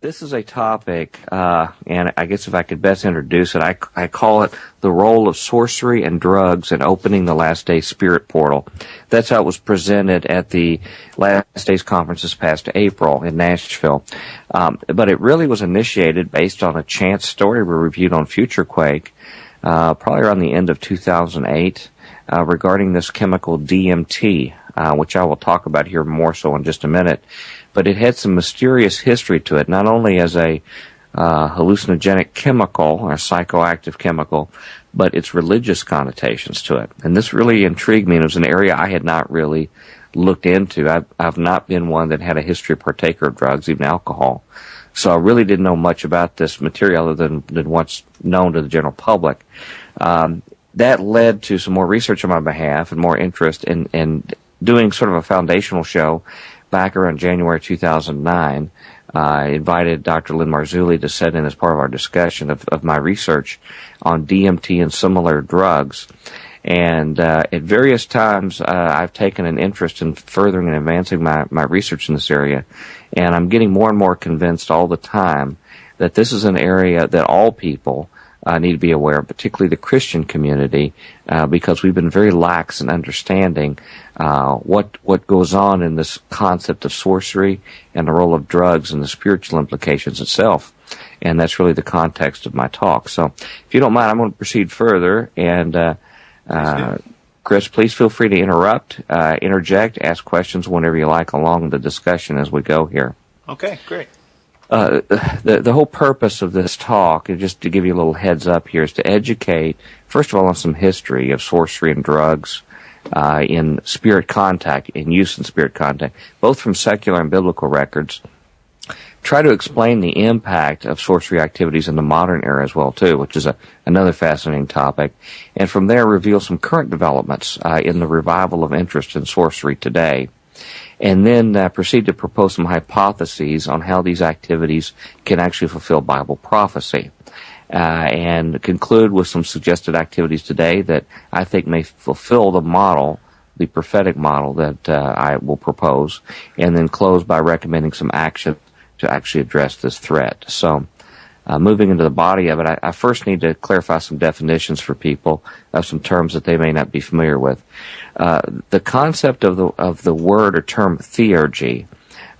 This is a topic, and I guess if I could best introduce it, I call it the role of sorcery and drugs in opening the Last Day Spirit Portal. That's how it was presented at the Last Days Conference this past April in Nashville. But it really was initiated based on a chance story we reviewed on FutureQuake, probably around the end of 2008, regarding this chemical DMT, which I will talk about here more so in just a minute. But it had some mysterious history to it, not only as a hallucinogenic chemical or a psychoactive chemical, but its religious connotations to it. And this really intrigued me, and it was an area I had not really looked into. I've not been one that had a history of partaker of drugs, even alcohol. So I really didn't know much about this material other than what's known to the general public. That led to some more research on my behalf and more interest in doing sort of a foundational show back around January 2009. I invited Dr. Lynn Marzulli to sit in as part of our discussion of my research on DMT and similar drugs. And at various times, I've taken an interest in furthering and advancing my research in this area. And I'm getting more and more convinced all the time that this is an area that all people need to be aware of, particularly the Christian community, because we've been very lax in understanding what goes on in this concept of sorcery and the role of drugs and the spiritual implications itself. And that's really the context of my talk. So if you don't mind, I'm going to proceed further. And Chris, please feel free to interject, ask questions whenever you like along the discussion as we go here. Okay, great. The whole purpose of this talk, and just to give you a little heads up here, is to educate, first of all, on some history of sorcery and drugs in spirit contact, in use in spirit contact, both from secular and biblical records. Try to explain the impact of sorcery activities in the modern era as well, too, which is another fascinating topic. And from there, reveal some current developments in the revival of interest in sorcery today. And then proceed to propose some hypotheses on how these activities can actually fulfill Bible prophecy. And conclude with some suggested activities today that I think may fulfill the model, the prophetic model that I will propose, and then close by recommending some action to actually address this threat. So, moving into the body of it, I first need to clarify some definitions for people of some terms that they may not be familiar with. The concept of the word or term theurgy,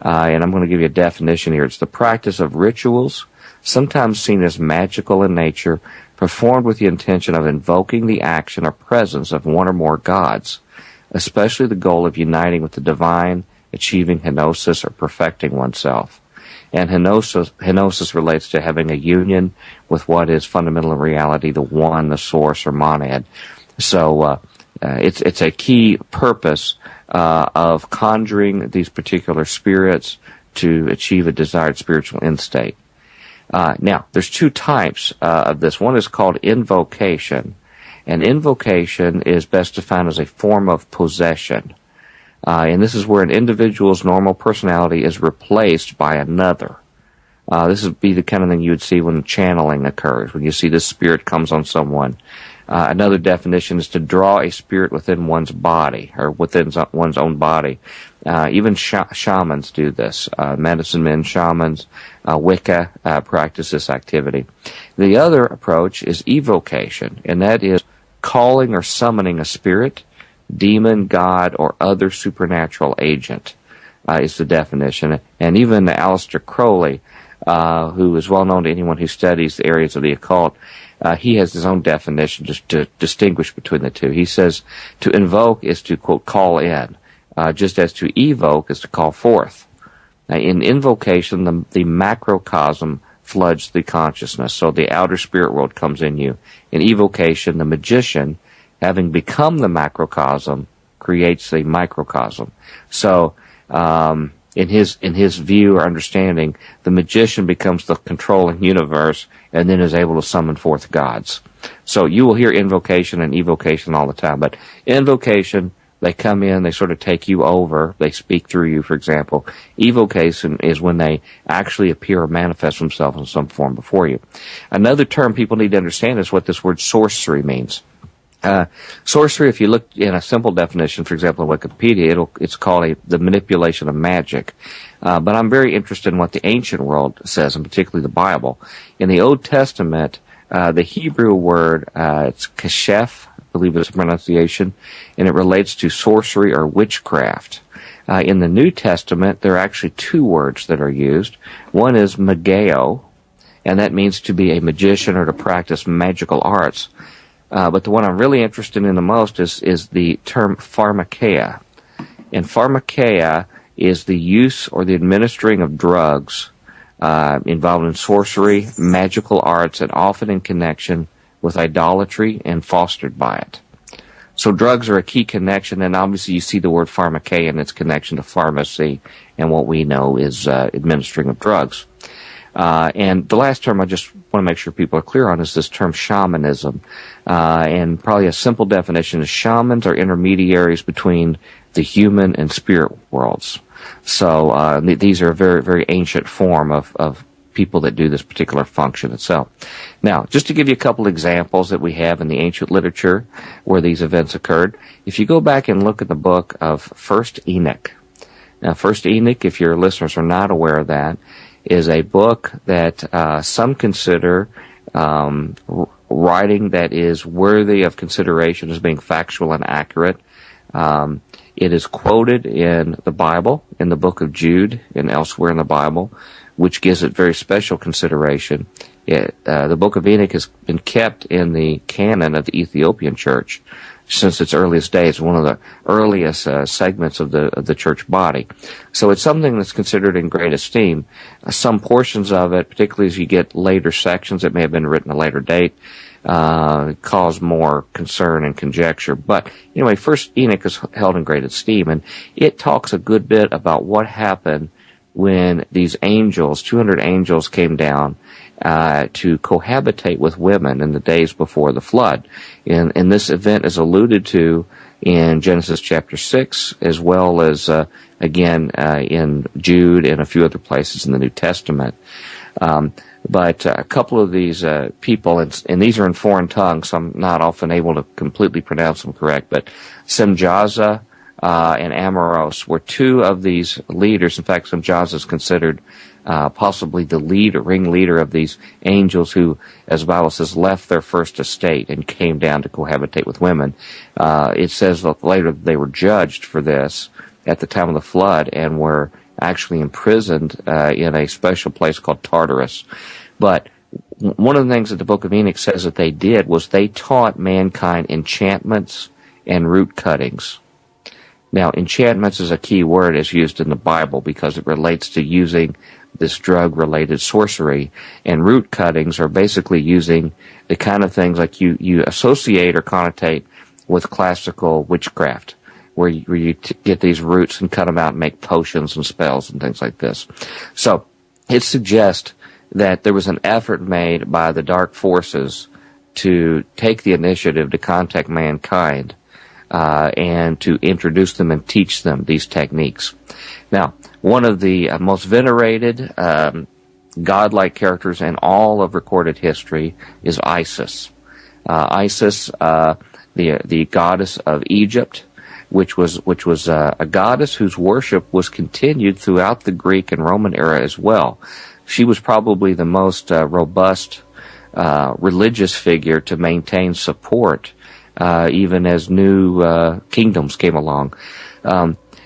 and I'm going to give you a definition here. It's the practice of rituals, sometimes seen as magical in nature, performed with the intention of invoking the action or presence of one or more gods, especially the goal of uniting with the divine, achieving kenosis, or perfecting oneself. And kenosis relates to having a union with what is fundamental in reality, the one, the source, or monad. So it's a key purpose of conjuring these particular spirits to achieve a desired spiritual end state. Now, there's two types of this. One is called invocation, and invocation is best defined as a form of possession. And this is where an individual's normal personality is replaced by another. This would be the kind of thing you would see when channeling occurs, when you see this spirit comes on someone. Another definition is to draw a spirit within one's body, or within one's own body. Even shamans do this. Medicine men, shamans, Wicca practice this activity. The other approach is evocation, and that is calling or summoning a spirit, demon, god, or other supernatural agent is the definition. And even Aleister Crowley, who is well known to anyone who studies the areas of the occult, he has his own definition just to distinguish between the two. He says to invoke is to, quote, call in, just as to evoke is to call forth. In invocation, the macrocosm floods the consciousness, so the outer spirit world comes in you. In evocation, the magician, having become the macrocosm, creates the microcosm. So, in his view or understanding, the magician becomes the controlling universe and then is able to summon forth gods. So you will hear invocation and evocation all the time, but invocation, they come in, they sort of take you over, they speak through you, for example. Evocation is when they actually appear or manifest themselves in some form before you. Another term people need to understand is what this word sorcery means. Sorcery, if you look in a simple definition, for example, in Wikipedia, it's called the manipulation of magic. But I'm very interested in what the ancient world says, and particularly the Bible. In the Old Testament, the Hebrew word, it's kashef, I believe is the pronunciation, and it relates to sorcery or witchcraft. In the New Testament, there are actually two words that are used. One is mageo, and that means to be a magician or to practice magical arts. But the one I'm really interested in the most is the term pharmakeia. And pharmakeia is the use or the administering of drugs involved in sorcery, magical arts, and often in connection with idolatry and fostered by it. So drugs are a key connection, and obviously you see the word pharmakeia and its connection to pharmacy and what we know is administering of drugs. And the last term I just want to make sure people are clear on is this term shamanism. And probably a simple definition is shamans are intermediaries between the human and spirit worlds. So these are a very, very ancient form of people that do this particular function itself. Now, just to give you a couple examples that we have in the ancient literature where these events occurred, if you go back and look at the book of First Enoch. Now, First Enoch, if your listeners are not aware of that, is a book that some consider writing that is worthy of consideration as being factual and accurate. It is quoted in the Bible, in the book of Jude, and elsewhere in the Bible, which gives it very special consideration. The book of Enoch has been kept in the canon of the Ethiopian church since its earliest days, one of the earliest segments of the church body. So it's something that's considered in great esteem. Some portions of it, particularly as you get later sections that may have been written at a later date, cause more concern and conjecture. But anyway, First Enoch is held in great esteem, and it talks a good bit about what happened when these angels, 200 angels, came down to cohabitate with women in the days before the flood. And this event is alluded to in Genesis chapter 6, as well as, again, in Jude and a few other places in the New Testament. But a couple of these people, and these are in foreign tongues, so I'm not often able to completely pronounce them correct, but Semjaza and Amoros were two of these leaders. In fact, Semjaza is considered possibly the ringleader of these angels who, as the Bible says, left their first estate and came down to cohabitate with women. It says that later they were judged for this at the time of the flood and were actually imprisoned in a special place called Tartarus. But one of the things that the book of Enoch says that they did was they taught mankind enchantments and root cuttings. Now, enchantments is a key word as used in the Bible because it relates to using this drug-related sorcery, and root cuttings are basically using the kind of things like you associate or connotate with classical witchcraft, where you get these roots and cut them out and make potions and spells and things like this. So it suggests that there was an effort made by the dark forces to take the initiative to contact mankind and to introduce them and teach them these techniques. Now, one of the most venerated godlike characters in all of recorded history is Isis. Isis, the goddess of Egypt, which was a goddess whose worship was continued throughout the Greek and Roman era as well. She was probably the most robust religious figure to maintain support even as new kingdoms came along.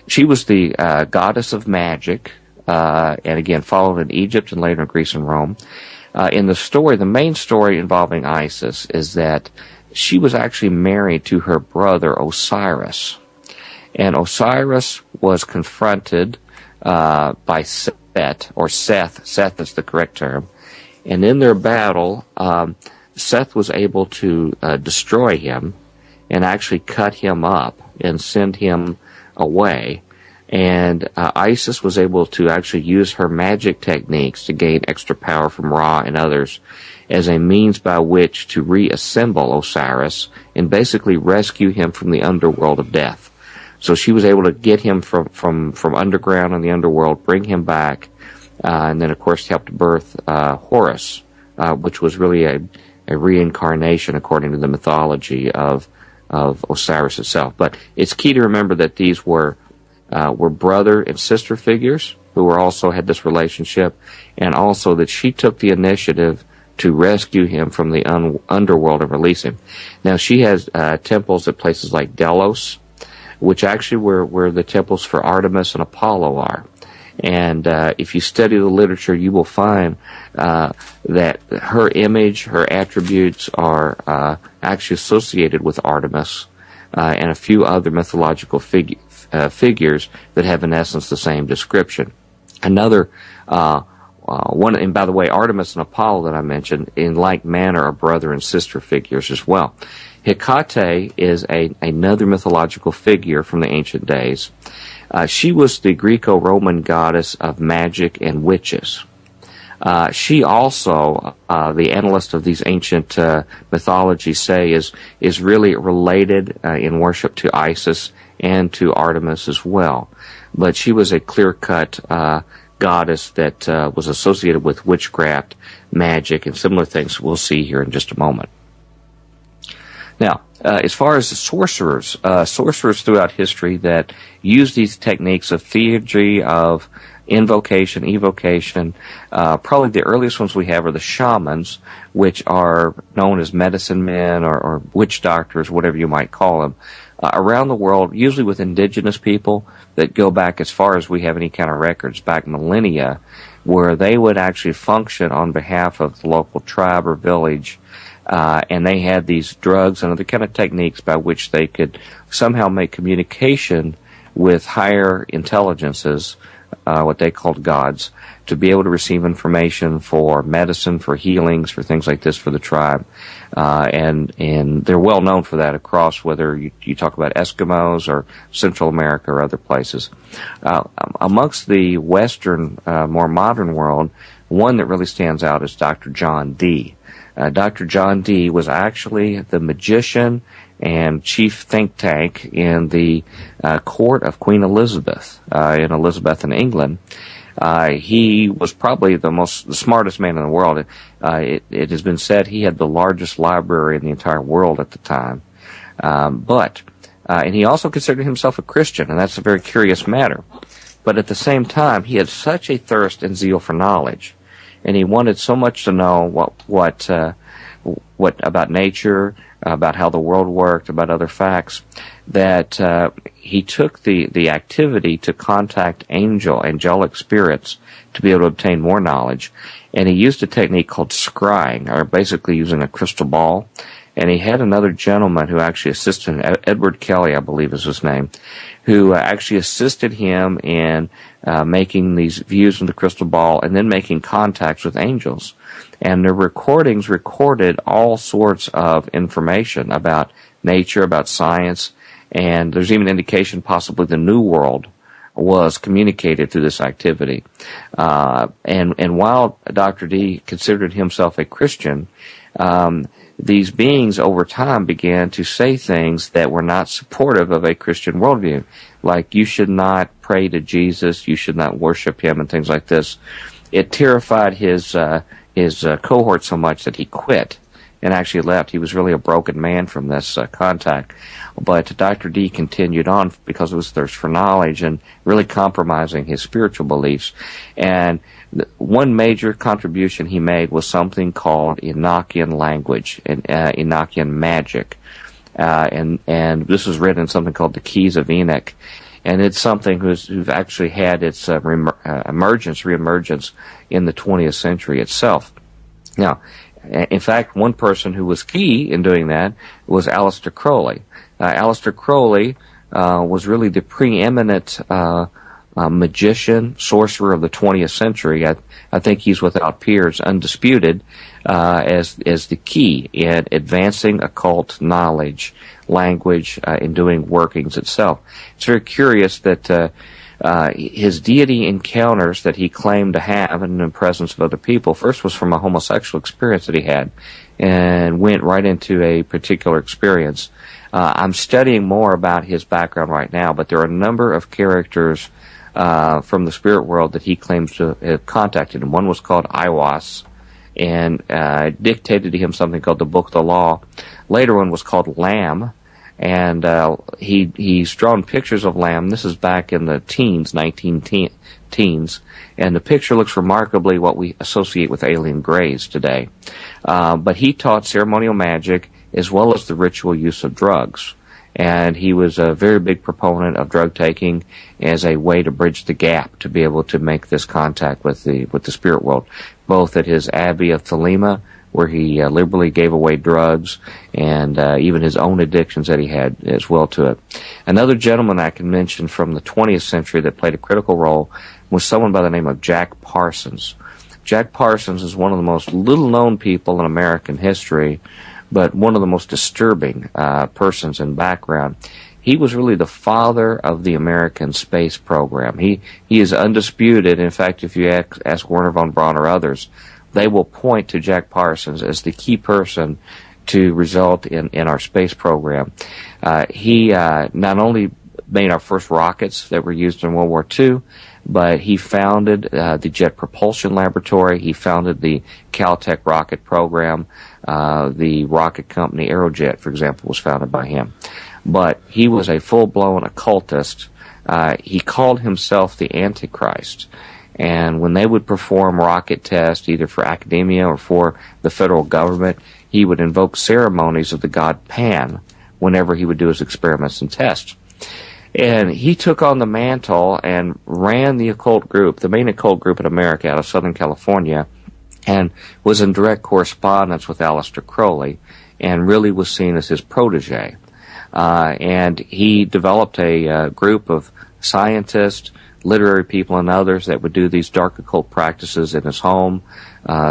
She was the goddess of magic, and again followed in Egypt and later in Greece and Rome. In the story, the main story involving Isis is that she was actually married to her brother Osiris. And Osiris was confronted by Seth, or Seth. Seth is the correct term. And in their battle, Seth was able to destroy him and actually cut him up and send him away. And Isis was able to actually use her magic techniques to gain extra power from Ra and others as a means by which to reassemble Osiris and basically rescue him from the underworld of death. So she was able to get him from underground in the underworld, bring him back, and then, of course, helped birth Horus, which was really a reincarnation, according to the mythology, of of Osiris itself. But it's key to remember that these were brother and sister figures who were also had this relationship, and also that she took the initiative to rescue him from the underworld and release him. Now, she has temples at places like Delos, which actually where the temples for Artemis and Apollo are. And if you study the literature, you will find that her image, her attributes are actually associated with Artemis and a few other mythological figures that have, in essence, the same description. Another one, and by the way, Artemis and Apollo that I mentioned, in like manner, are brother and sister figures as well. Hecate is another mythological figure from the ancient days. She was the Greco-Roman goddess of magic and witches. She also, the annalists of these ancient mythologies say, is really related in worship to Isis and to Artemis as well. But she was a clear-cut goddess that was associated with witchcraft, magic, and similar things we'll see here in just a moment. Now, as far as sorcerers throughout history that use these techniques of theurgy, of invocation, evocation, probably the earliest ones we have are the shamans, which are known as medicine men or witch doctors, whatever you might call them, around the world, usually with indigenous people that go back as far as we have any kind of records, back millennia, where they would actually function on behalf of the local tribe or village. And they had these drugs and other kind of techniques by which they could somehow make communication with higher intelligences, what they called gods, to be able to receive information for medicine, for healings, for things like this for the tribe. And they're well known for that across whether you talk about Eskimos or Central America or other places. Amongst the Western, more modern world, one that really stands out is Dr. John Dee. Dr. John Dee was actually the magician and chief think tank in the court of Queen Elizabeth, in Elizabethan England. He was probably the smartest man in the world. It has been said he had the largest library in the entire world at the time. And he also considered himself a Christian, and that's a very curious matter. But at the same time, he had such a thirst and zeal for knowledge, and he wanted so much to know what about nature, about how the world worked, about other facts, that he took the activity to contact angelic spirits to be able to obtain more knowledge. And he used a technique called scrying, or basically using a crystal ball. And he had another gentleman who actually assisted him, Edward Kelly, I believe is his name, who actually assisted him in making these views in the crystal ball and then making contacts with angels. And the recordings recorded all sorts of information about nature, about science, and there's even indication possibly the New World was communicated through this activity. And while Dr. Dee considered himself a Christian, these beings over time began to say things that were not supportive of a Christian worldview, like you should not pray to Jesus, you should not worship him, and things like this. It terrified his cohort so much that he quit and actually left. He was really a broken man from this contact. But Dr. Dee continued on because of his thirst for knowledge and really compromising his spiritual beliefs. And one major contribution he made was something called Enochian language and Enochian magic. And this was written in something called the Keys of Enoch. And it's something who's actually had its reemergence in the 20th century itself. Now, in fact, one person who was key in doing that was Aleister Crowley. Aleister Crowley was really the preeminent magician, sorcerer of the 20th century. I think he's without peers, undisputed, as the key in advancing occult knowledge, language, in doing workings itself. It's very curious that his deity encounters that he claimed to have in the presence of other people first was from a homosexual experience that he had and went right into a particular experience. I'm studying more about his background right now, but there are a number of characters from the spirit world that he claims to have contacted him. One was called Iwas and dictated to him something called the Book of the Law. Later one was called Lamb, And he's drawn pictures of lamb. This is back in the teens, 19-teens, and the picture looks remarkably what we associate with alien grays today. But he taught ceremonial magic as well as the ritual use of drugs. And he was a very big proponent of drug taking as a way to bridge the gap to be able to make this contact with the spirit world, both at his abbey of Thelema, where he liberally gave away drugs, and even his own addictions that he had as well to it. Another gentleman I can mention from the 20th century that played a critical role was someone by the name of Jack Parsons. Jack Parsons is one of the most little-known people in American history, but one of the most disturbing persons in background. He was really the father of the American space program. He is undisputed. In fact, if you ask Werner von Braun or others, they will point to Jack Parsons as the key person to result in our space program. He not only made our first rockets that were used in World War II, but he founded the Jet Propulsion Laboratory. He founded the Caltech rocket program. The rocket company Aerojet, for example, was founded by him. But he was a full-blown occultist. He called himself the Antichrist. And when they would perform rocket tests, either for academia or for the federal government, he would invoke ceremonies of the god Pan whenever he would do his experiments and tests. And he took on the mantle and ran the occult group, the main occult group in America out of Southern California, and was in direct correspondence with Aleister Crowley, and really was seen as his protege. And he developed a group of scientists, literary people, and others that would do these dark occult practices in his home,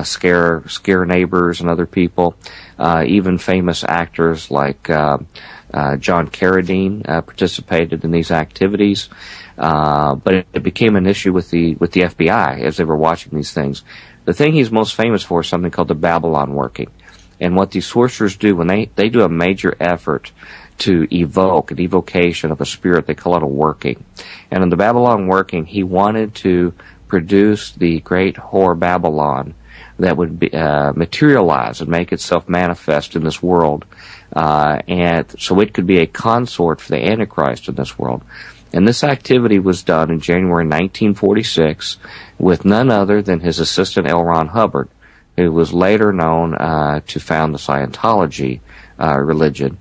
scare neighbors and other people. Even famous actors like John Carradine participated in these activities. But it became an issue with the FBI as they were watching these things. The thing he's most famous for is something called the Babylon working. And what these sorcerers do when they do a major effort to evoke an evocation of a spirit, they call it a working. And in the Babylon working, he wanted to produce the great whore Babylon that would be, materialize and make itself manifest in this world, and so it could be a consort for the Antichrist in this world. And this activity was done in January 1946 with none other than his assistant L. Ron Hubbard, who was later known to found the Scientology religion.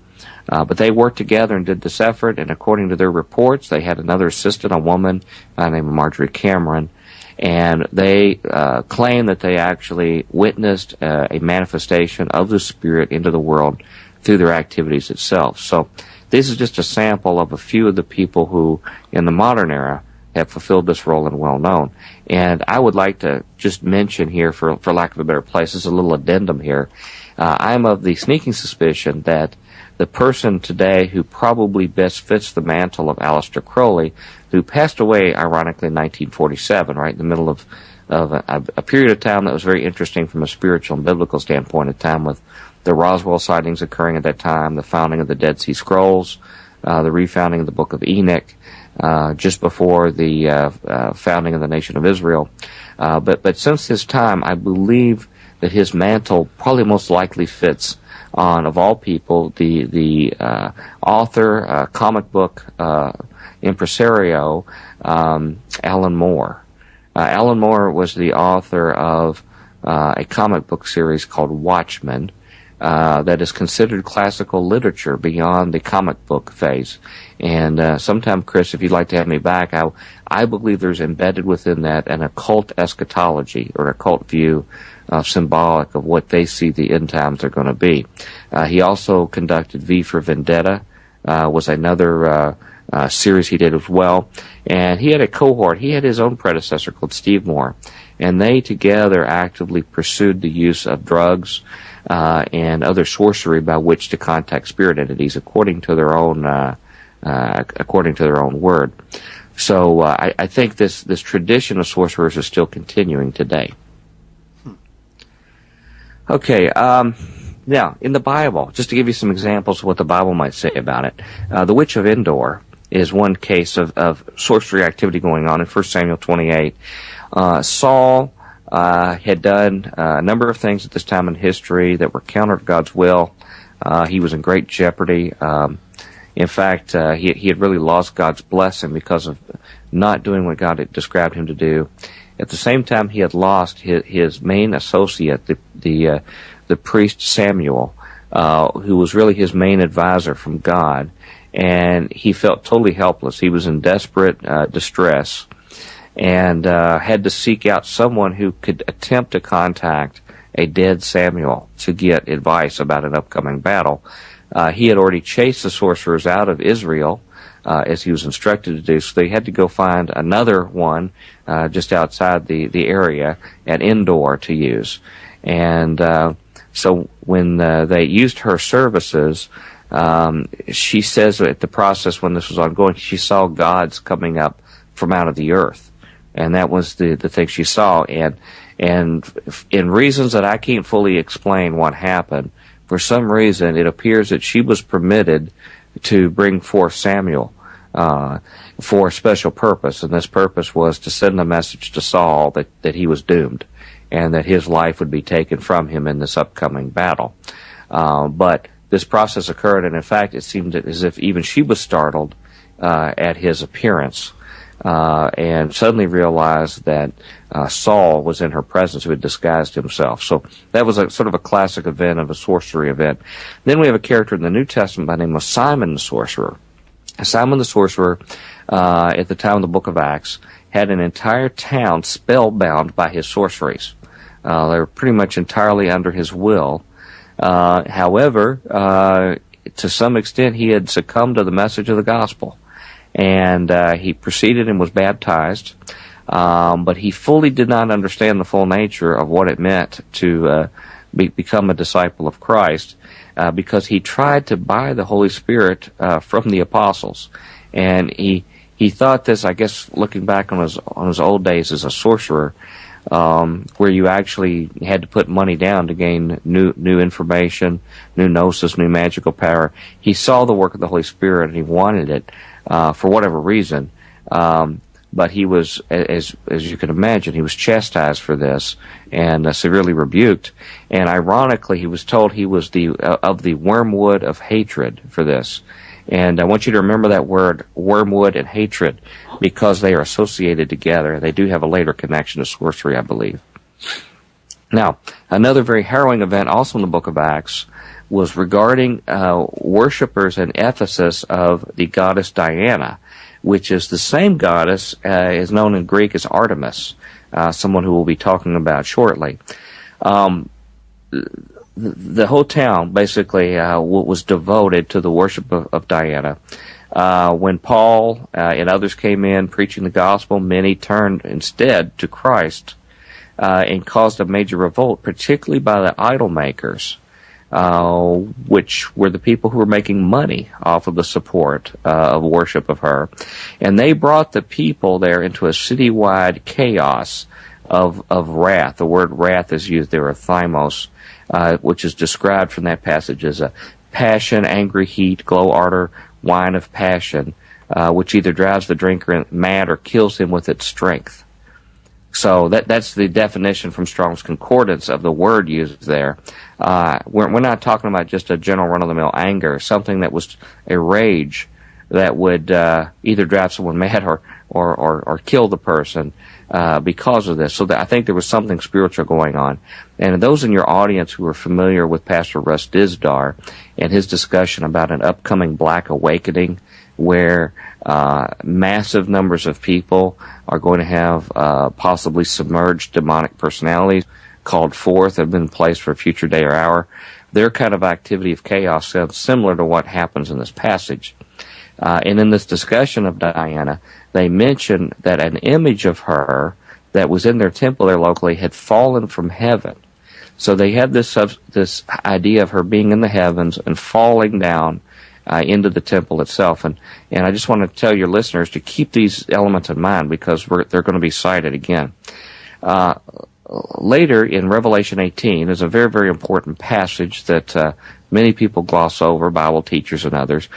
But they worked together and did this effort, and according to their reports, they had another assistant, a woman named Marjorie Cameron, and they claim that they actually witnessed a manifestation of the spirit into the world through their activities itself. So this is just a sample of a few of the people who, in the modern era, have fulfilled this role and well known. And I would like to just mention here, for lack of a better place, as a little addendum here, I'm of the sneaking suspicion that the person today who probably best fits the mantle of Aleister Crowley, who passed away, ironically, in 1947, right in the middle of a period of time that was very interesting from a spiritual and biblical standpoint, a time with the Roswell sightings occurring at that time, the founding of the Dead Sea Scrolls, the refounding of the Book of Enoch, just before the founding of the nation of Israel. But since his time, I believe that his mantle probably most likely fits on, of all people, the author, comic book impresario, Alan Moore. Alan Moore was the author of a comic book series called Watchmen, that is considered classical literature beyond the comic book phase. And sometime, Chris, if you'd like to have me back, I believe there's embedded within that an occult eschatology, or occult view symbolic of what they see the end times are going to be. He also conducted V for Vendetta, was another series he did as well. And he had a cohort. He had his own predecessor called Steve Moore. And they together actively pursued the use of drugs and other sorcery by which to contact spirit entities according to their own word. So I think this tradition of sorcerers is still continuing today. Okay, now in the Bible, just to give you some examples of what the Bible might say about it, the Witch of Endor is one case of sorcery activity going on in 1 Samuel 28. Saul had done a number of things at this time in history that were counter to God's will. He was in great jeopardy. In fact, he had really lost God's blessing because of not doing what God had described him to do. At the same time, he had lost his main associate, the priest Samuel, who was really his main advisor from God, and he felt totally helpless. He was in desperate distress, and had to seek out someone who could attempt to contact a dead Samuel to get advice about an upcoming battle. He had already chased the sorcerers out of Israel, as he was instructed to do, so they had to go find another one just outside the area at Endor to use. And so when they used her services, she says at the process when this was ongoing, she saw gods coming up from out of the earth. And that was the thing she saw. And in reasons that I can't fully explain what happened, for some reason it appears that she was permitted to bring forth Samuel for a special purpose, and this purpose was to send a message to Saul that he was doomed and that his life would be taken from him in this upcoming battle. But this process occurred, and in fact it seemed as if even she was startled at his appearance, and suddenly realized that Saul was in her presence, who had disguised himself. So that was a sort of a classic event of a sorcery event. Then we have a character in the New Testament by the name of Simon the Sorcerer. Simon the Sorcerer, at the time of the book of Acts, had an entire town spellbound by his sorceries. They were pretty much entirely under his will. However, to some extent, he had succumbed to the message of the gospel. And he proceeded and was baptized, but he fully did not understand the full nature of what it meant to become a disciple of Christ, because he tried to buy the Holy Spirit from the apostles. And he thought this, I guess, looking back on his old days as a sorcerer, where you actually had to put money down to gain new information, new gnosis, new magical power. He saw the work of the Holy Spirit and he wanted it for whatever reason. But he was, as you can imagine, he was chastised for this and severely rebuked. And ironically, he was told he was of the wormwood of hatred for this. And I want you to remember that word, wormwood and hatred, because they are associated together. They do have a later connection to sorcery, I believe. Now, another very harrowing event also in the book of Acts was regarding worshippers in Ephesus of the goddess Diana, which is the same goddess is known in Greek as Artemis, someone who we'll be talking about shortly. The whole town basically was devoted to the worship of Diana. When Paul and others came in preaching the gospel, many turned instead to Christ and caused a major revolt, particularly by the idol makers, which were the people who were making money off of the support of worship of her. And they brought the people there into a citywide chaos of wrath. The word wrath is used there, thymos, which is described from that passage as a passion, angry heat, glow ardor, wine of passion, which either drives the drinker mad or kills him with its strength. So that's the definition from Strong's Concordance of the word used there. We're not talking about just a general run-of-the-mill anger, something that was a rage that would either drive someone mad or kill the person because of this. So I think there was something spiritual going on. And those in your audience who are familiar with Pastor Russ Dizdar and his discussion about an upcoming Black Awakening, where massive numbers of people are going to have possibly submerged demonic personalities called forth, have been placed for a future day or hour. Their kind of activity of chaos sounds similar to what happens in this passage. And in this discussion of Diana, they mention that an image of her that was in their temple there locally had fallen from heaven. So they had this idea of her being in the heavens and falling down into the temple itself. And I just want to tell your listeners to keep these elements in mind, because they're going to be cited again. Later in Revelation 18 is a very, very important passage that many people gloss over, Bible teachers and others.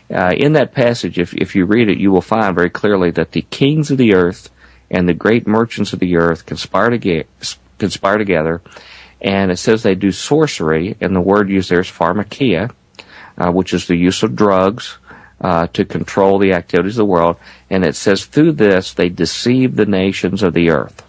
In that passage, if you read it, you will find very clearly that the kings of the earth and the great merchants of the earth conspire together, and it says they do sorcery, and the word used there is pharmakeia, which is the use of drugs to control the activities of the world. And it says, through this, they deceive the nations of the earth.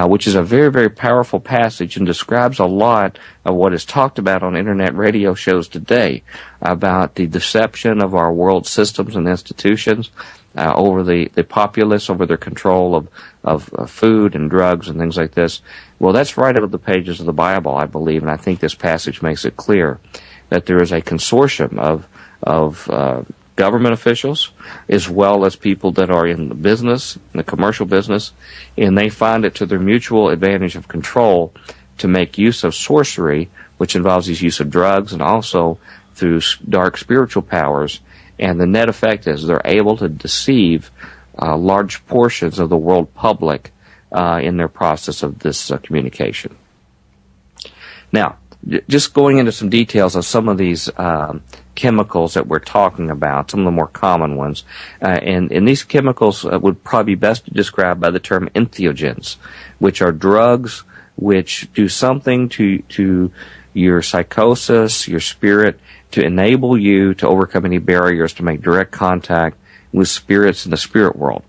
Which is a very, very powerful passage and describes a lot of what is talked about on internet radio shows today about the deception of our world systems and institutions over the populace, over their control of food and drugs and things like this. Well, that's right out of the pages of the Bible, I believe, and I think this passage makes it clear that there is a consortium of government officials, as well as people that are in the business, in the commercial business, and they find it to their mutual advantage of control to make use of sorcery, which involves the use of drugs and also through dark spiritual powers. And the net effect is they're able to deceive large portions of the world public in their process of this communication. Now, just going into some details of some of these chemicals that we're talking about, some of the more common ones. And these chemicals would probably be best described by the term entheogens, which are drugs which do something to your psychosis, your spirit, to enable you to overcome any barriers, to make direct contact with spirits in the spirit world.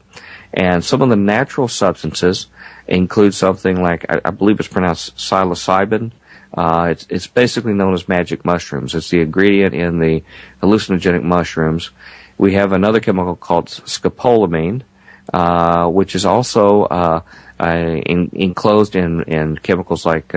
And some of the natural substances include something like, I believe it's pronounced psilocybin. It's basically known as magic mushrooms. It's the ingredient in the hallucinogenic mushrooms. We have another chemical called scopolamine, which is also enclosed in chemicals like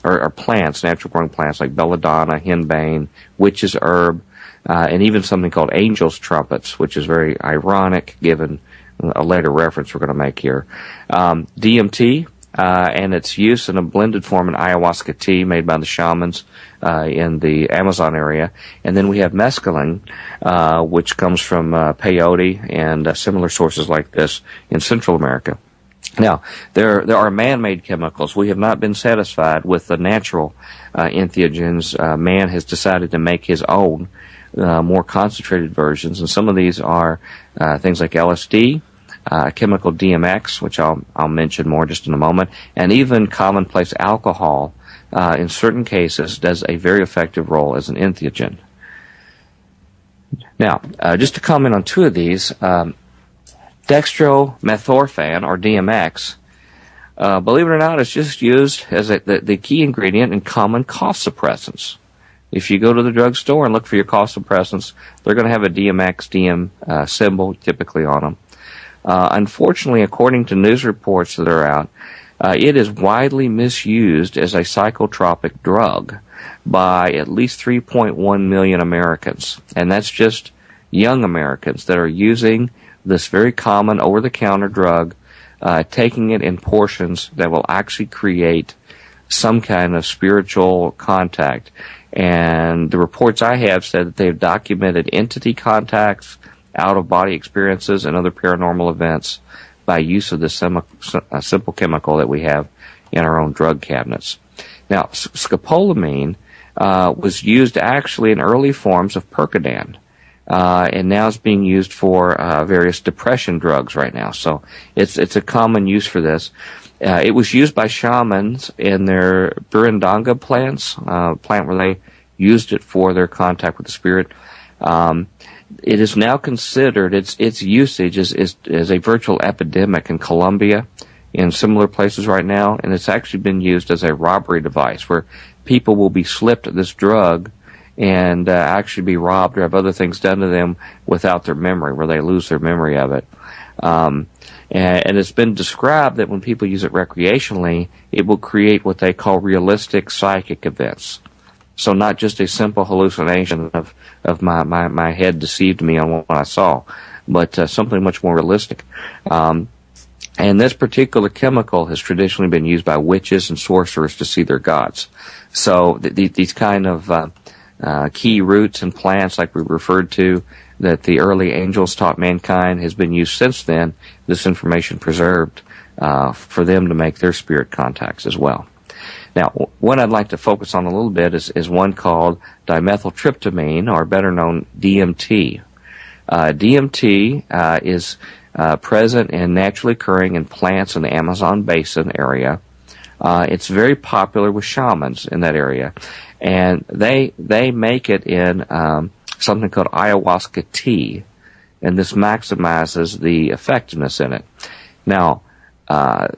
or plants, natural growing plants like belladonna, henbane, witch's herb, and even something called angel's trumpets, which is very ironic given a later reference we're going to make here. DMT. And its use in a blended form in ayahuasca tea made by the shamans in the Amazon area. And then we have mescaline, which comes from peyote and similar sources like this in Central America. Now, there are man-made chemicals. We have not been satisfied with the natural entheogens. Man has decided to make his own more concentrated versions, and some of these are things like LSD, chemical DMX, which I'll mention more just in a moment, and even commonplace alcohol, in certain cases, does a very effective role as an entheogen. Now, just to comment on two of these, dextromethorphan, or DMX, believe it or not, is just used as the key ingredient in common cough suppressants. If you go to the drugstore and look for your cough suppressants, they're going to have a DMX symbol typically on them. Unfortunately, according to news reports that are out, it is widely misused as a psychotropic drug by at least 3.1 million Americans. And that's just young Americans that are using this very common over-the-counter drug, taking it in portions that will actually create some kind of spiritual contact. And the reports I have said that they've documented entity contacts, out-of-body experiences, and other paranormal events by use of this simple chemical that we have in our own drug cabinets. Now, scopolamine was used actually in early forms of Percodan, and now it's being used for various depression drugs right now. So it's a common use for this. It was used by shamans in their burundanga plants, plant where they used it for their contact with the spirit. It is now considered, its usage is a virtual epidemic in Colombia, in similar places right now, and it's actually been used as a robbery device where people will be slipped this drug and actually be robbed or have other things done to them without their memory, where they lose their memory of it. And it's been described that when people use it recreationally, it will create what they call realistic psychic events. So not just a simple hallucination of my head deceived me on what I saw, but something much more realistic. And this particular chemical has traditionally been used by witches and sorcerers to see their gods. So these kind of key roots and plants, like we referred to, that the early angels taught mankind, has been used since then, this information preserved for them to make their spirit contacts as well. Now, what I'd like to focus on a little bit is one called dimethyltryptamine, or better known DMT. DMT is present and naturally occurring in plants in the Amazon basin area. It's very popular with shamans in that area, and they make it in something called ayahuasca tea, and this maximizes the effectiveness in it. Now,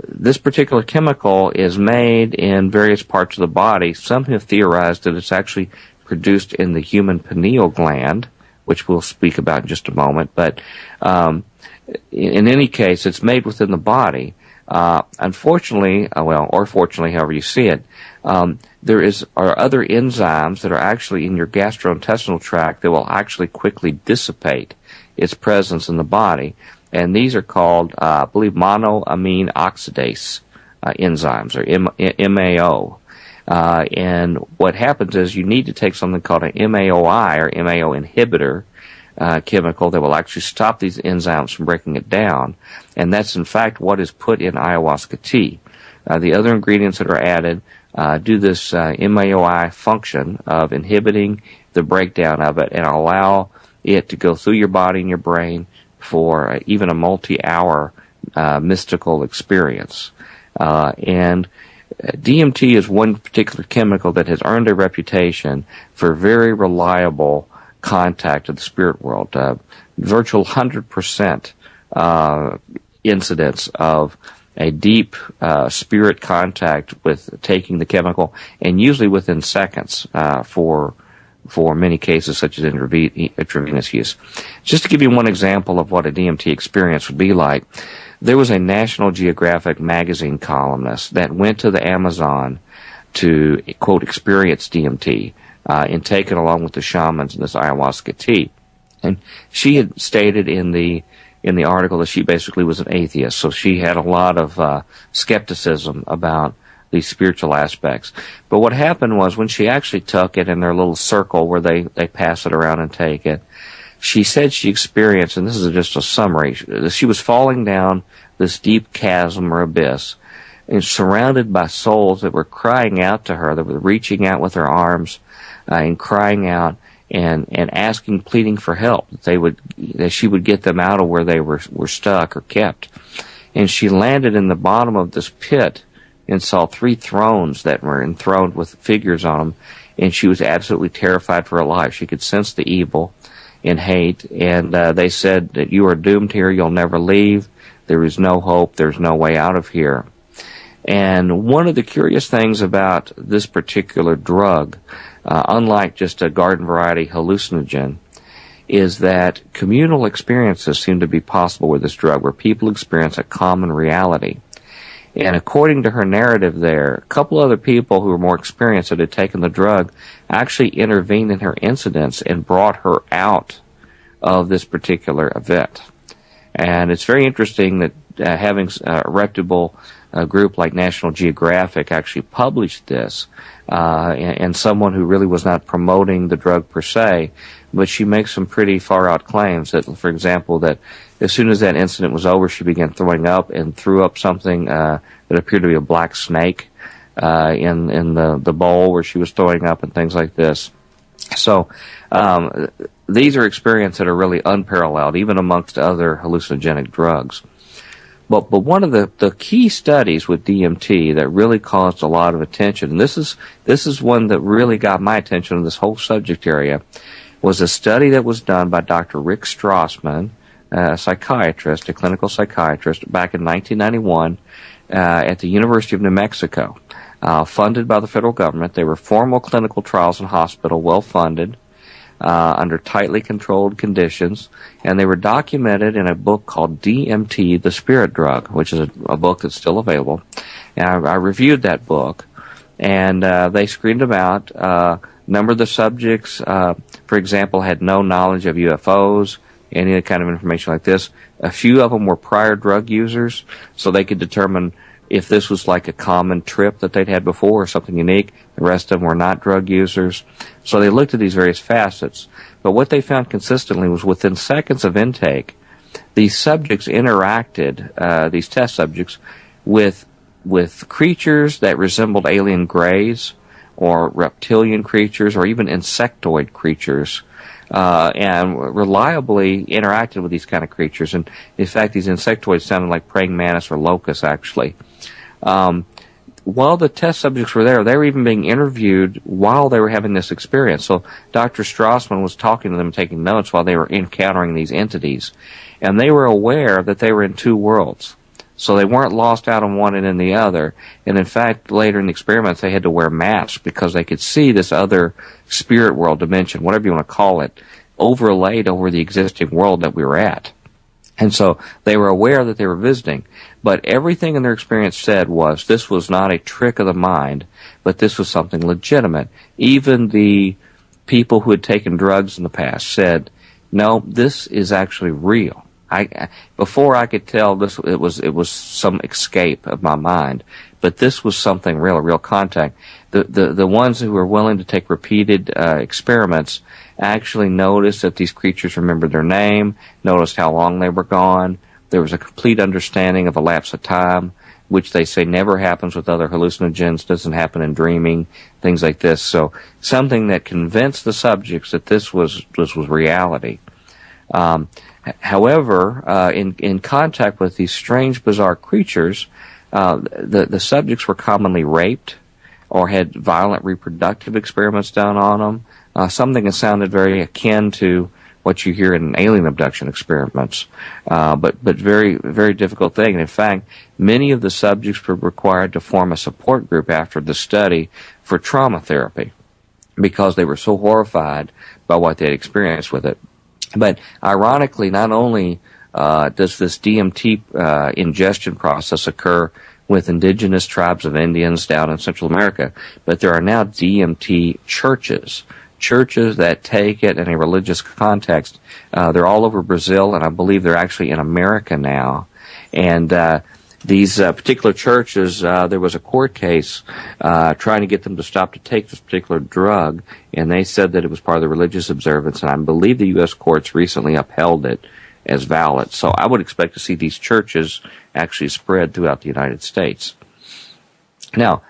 this particular chemical is made in various parts of the body. Some have theorized that it's actually produced in the human pineal gland, which we'll speak about in just a moment. But in any case, it's made within the body. Unfortunately, or fortunately, however you see it, are other enzymes that are actually in your gastrointestinal tract that will actually quickly dissipate its presence in the body. And these are called, I believe, monoamine oxidase enzymes, or MAO. And what happens is you need to take something called an MAOI, or MAO inhibitor, chemical that will actually stop these enzymes from breaking it down. And that's, in fact, what is put in ayahuasca tea. The other ingredients that are added do this MAOI function of inhibiting the breakdown of it and allow it to go through your body and your brain for even a multi-hour mystical experience. And DMT is one particular chemical that has earned a reputation for very reliable contact with the spirit world. Virtual 100% incidence of a deep spirit contact with taking the chemical, and usually within seconds for many cases such as intravenous use. Just to give you one example of what a DMT experience would be like, there was a National Geographic magazine columnist that went to the Amazon to, quote, experience DMT and take it along with the shamans in this ayahuasca tea. And she had stated in the article that she basically was an atheist, so she had a lot of skepticism about these spiritual aspects. But what happened was when she actually took it in their little circle where they pass it around and take it, she said she experienced, and this is just a summary, she was falling down this deep chasm or abyss and surrounded by souls that were crying out to her, that were reaching out with their arms and crying out and asking, pleading for help, that she would get them out of where they were stuck or kept. And she landed in the bottom of this pit and saw 3 thrones that were enthroned with figures on them, and she was absolutely terrified for her life. She could sense the evil and hate, and they said that you are doomed here, you'll never leave, there is no hope, there's no way out of here. And one of the curious things about this particular drug, unlike just a garden variety hallucinogen, is that communal experiences seem to be possible with this drug, where people experience a common reality. And according to her narrative there, a couple other people who were more experienced that had taken the drug actually intervened in her incidents and brought her out of this particular event. And it's very interesting that having a reputable group like National Geographic actually published this, and someone who really was not promoting the drug per se, but she makes some pretty far-out claims that, for example, that as soon as that incident was over, she began throwing up and threw up something that appeared to be a black snake in the bowl where she was throwing up and things like this. So these are experiences that are really unparalleled, even amongst other hallucinogenic drugs. But one of the key studies with DMT that really caused a lot of attention, and this is one that really got my attention in this whole subject area, was a study that was done by Dr. Rick Strassman, a psychiatrist, a clinical psychiatrist, back in 1991 at the University of New Mexico, funded by the federal government. They were formal clinical trials in hospital, well-funded, under tightly controlled conditions, and they were documented in a book called DMT, The Spirit Drug, which is a book that's still available. And I reviewed that book, and they screened them out. A number of the subjects, for example, had no knowledge of UFOs, any kind of information like this. A few of them were prior drug users, so they could determine if this was like a common trip that they'd had before or something unique. The rest of them were not drug users. So they looked at these various facets. But what they found consistently was within seconds of intake, these subjects interacted, these test subjects, with creatures that resembled alien greys or reptilian creatures or even insectoid creatures, and reliably interacted with these kind of creatures. And in fact, these insectoids sounded like praying mantis or locusts, actually. while the test subjects were there, they were even being interviewed while they were having this experience. So Dr. Strassman was talking to them, taking notes while they were encountering these entities. And they were aware that they were in two worlds. So they weren't lost out on one and in the other. And in fact, later in the experiments, they had to wear masks because they could see this other spirit world dimension, whatever you want to call it, overlaid over the existing world that we were at. And so they were aware that they were visiting. But everything in their experience said was this was not a trick of the mind, but this was something legitimate. Even the people who had taken drugs in the past said, no, this is actually real. Before I could tell this, it was some escape of my mind, but this was something real, a real contact. The ones who were willing to take repeated experiments actually noticed that these creatures remembered their name, noticed how long they were gone. There was a complete understanding of a lapse of time, which they say never happens with other hallucinogens, doesn't happen in dreaming, things like this. So something that convinced the subjects that this was reality. However, in contact with these strange, bizarre creatures, the subjects were commonly raped or had violent reproductive experiments done on them, something that sounded very akin to what you hear in alien abduction experiments, but very, very difficult thing. And in fact, many of the subjects were required to form a support group after the study for trauma therapy because they were so horrified by what they had experienced with it. But ironically, not only does this DMT ingestion process occur with indigenous tribes of Indians down in Central America, but there are now DMT churches that take it in a religious context. They're all over Brazil, and I believe they're actually in America now. And these particular churches, there was a court case trying to get them to stop to take this particular drug, and they said that it was part of the religious observance, and I believe the U.S. courts recently upheld it as valid. So I would expect to see these churches actually spread throughout the United States. Now,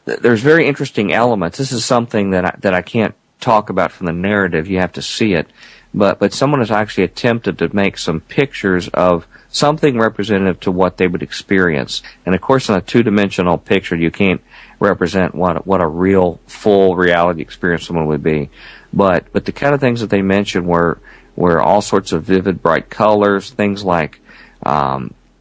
there's very interesting elements. This is something that I can't talk about from the narrative. You have to see it. But someone has actually attempted to make some pictures of something representative to what they would experience. And of course, in a two-dimensional picture, you can't represent what a real, full reality experience someone would be. But the kind of things that they mentioned were all sorts of vivid, bright colors, things like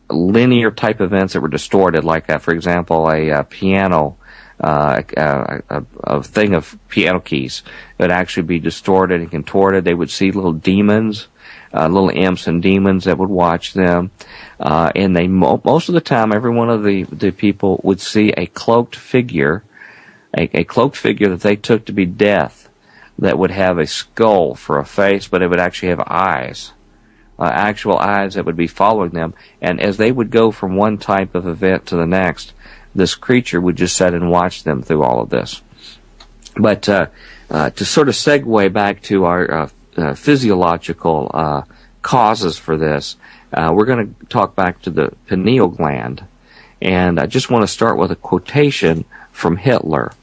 linear type events that were distorted, like, for example, a piano, a thing of piano keys that would actually be distorted and contorted. They would see little demons, little imps and demons that would watch them. And they most of the time, every one of the people would see a cloaked figure, a cloaked figure that they took to be death, that would have a skull for a face, but it would actually have eyes, actual eyes that would be following them. And as they would go from one type of event to the next, this creature would just sit and watch them through all of this. But to sort of segue back to our physiological causes for this, we're going to talk back to the pineal gland. And I just want to start with a quotation from Hitler.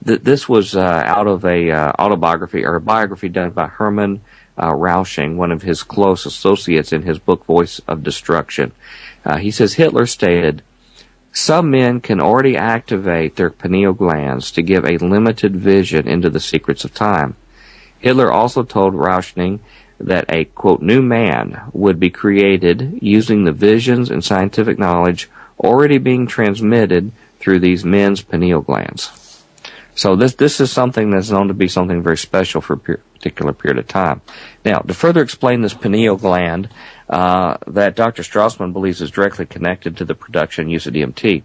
This was out of a autobiography, or a biography done by Hermann Rausching, one of his close associates in his book Voice of Destruction. He says, Hitler stated, "Some men can already activate their pineal glands to give a limited vision into the secrets of time." Hitler also told Rauschning that a, quote, new man would be created using the visions and scientific knowledge already being transmitted through these men's pineal glands. So this is something that's known to be something very special for a particular period of time. Now, to further explain this pineal gland, that Dr. Strassman believes is directly connected to the production and use of DMT.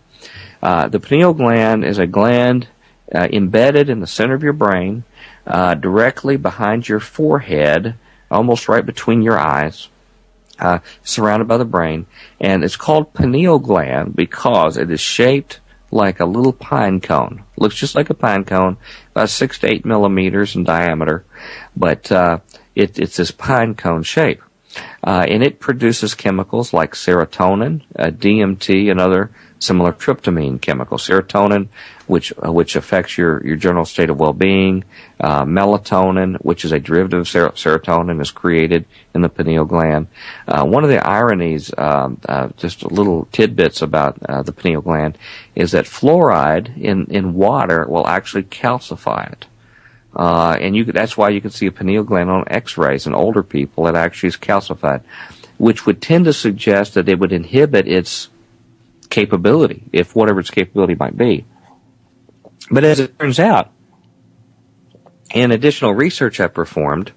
The pineal gland is a gland embedded in the center of your brain, directly behind your forehead, almost right between your eyes, surrounded by the brain. And it's called pineal gland because it is shaped like a little pine cone. Looks just like a pine cone, about 6 to 8 millimeters in diameter, but it's this pine cone shape. And it produces chemicals like serotonin, DMT, and other similar tryptamine chemical, serotonin, which affects your general state of well-being, melatonin, which is a derivative of serotonin, is created in the pineal gland. One of the ironies, just little tidbits about the pineal gland, is that fluoride in water will actually calcify it. And that's why you can see a pineal gland on x-rays in older people that actually is calcified, which would tend to suggest that it would inhibit its capability, if whatever its capability might be. But as it turns out, in additional research I performed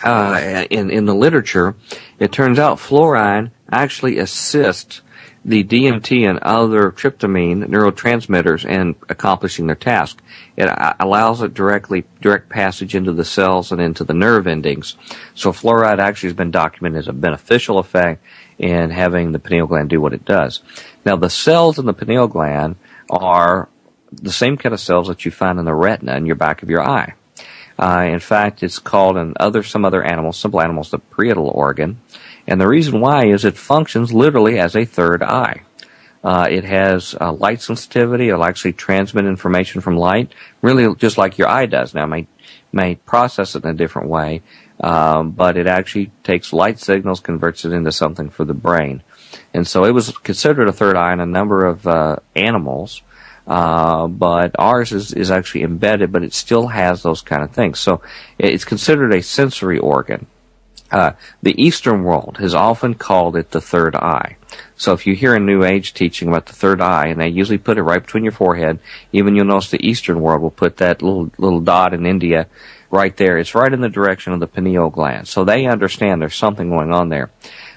in the literature, it turns out fluoride actually assists the DMT and other tryptamine neurotransmitters in accomplishing their task. It allows it direct passage into the cells and into the nerve endings. So fluoride actually has been documented as a beneficial effect in having the pineal gland do what it does. Now, the cells in the pineal gland are the same kind of cells that you find in the retina in your back of your eye. In fact, it's called in some other animals, simple animals, the parietal organ. And the reason why is it functions literally as a third eye. It has light sensitivity. It'll actually transmit information from light, really just like your eye does. Now, it may process it in a different way, but it actually takes light signals, converts it into something for the brain. And so it was considered a third eye in a number of animals, but ours is actually embedded, but it still has those kind of things. So it's considered a sensory organ. The Eastern world has often called it the third eye. So if you hear a New Age teaching about the third eye, and they usually put it right between your forehead, even you'll notice the Eastern world will put that little dot in India right there. It's right in the direction of the pineal gland. So they understand there's something going on there.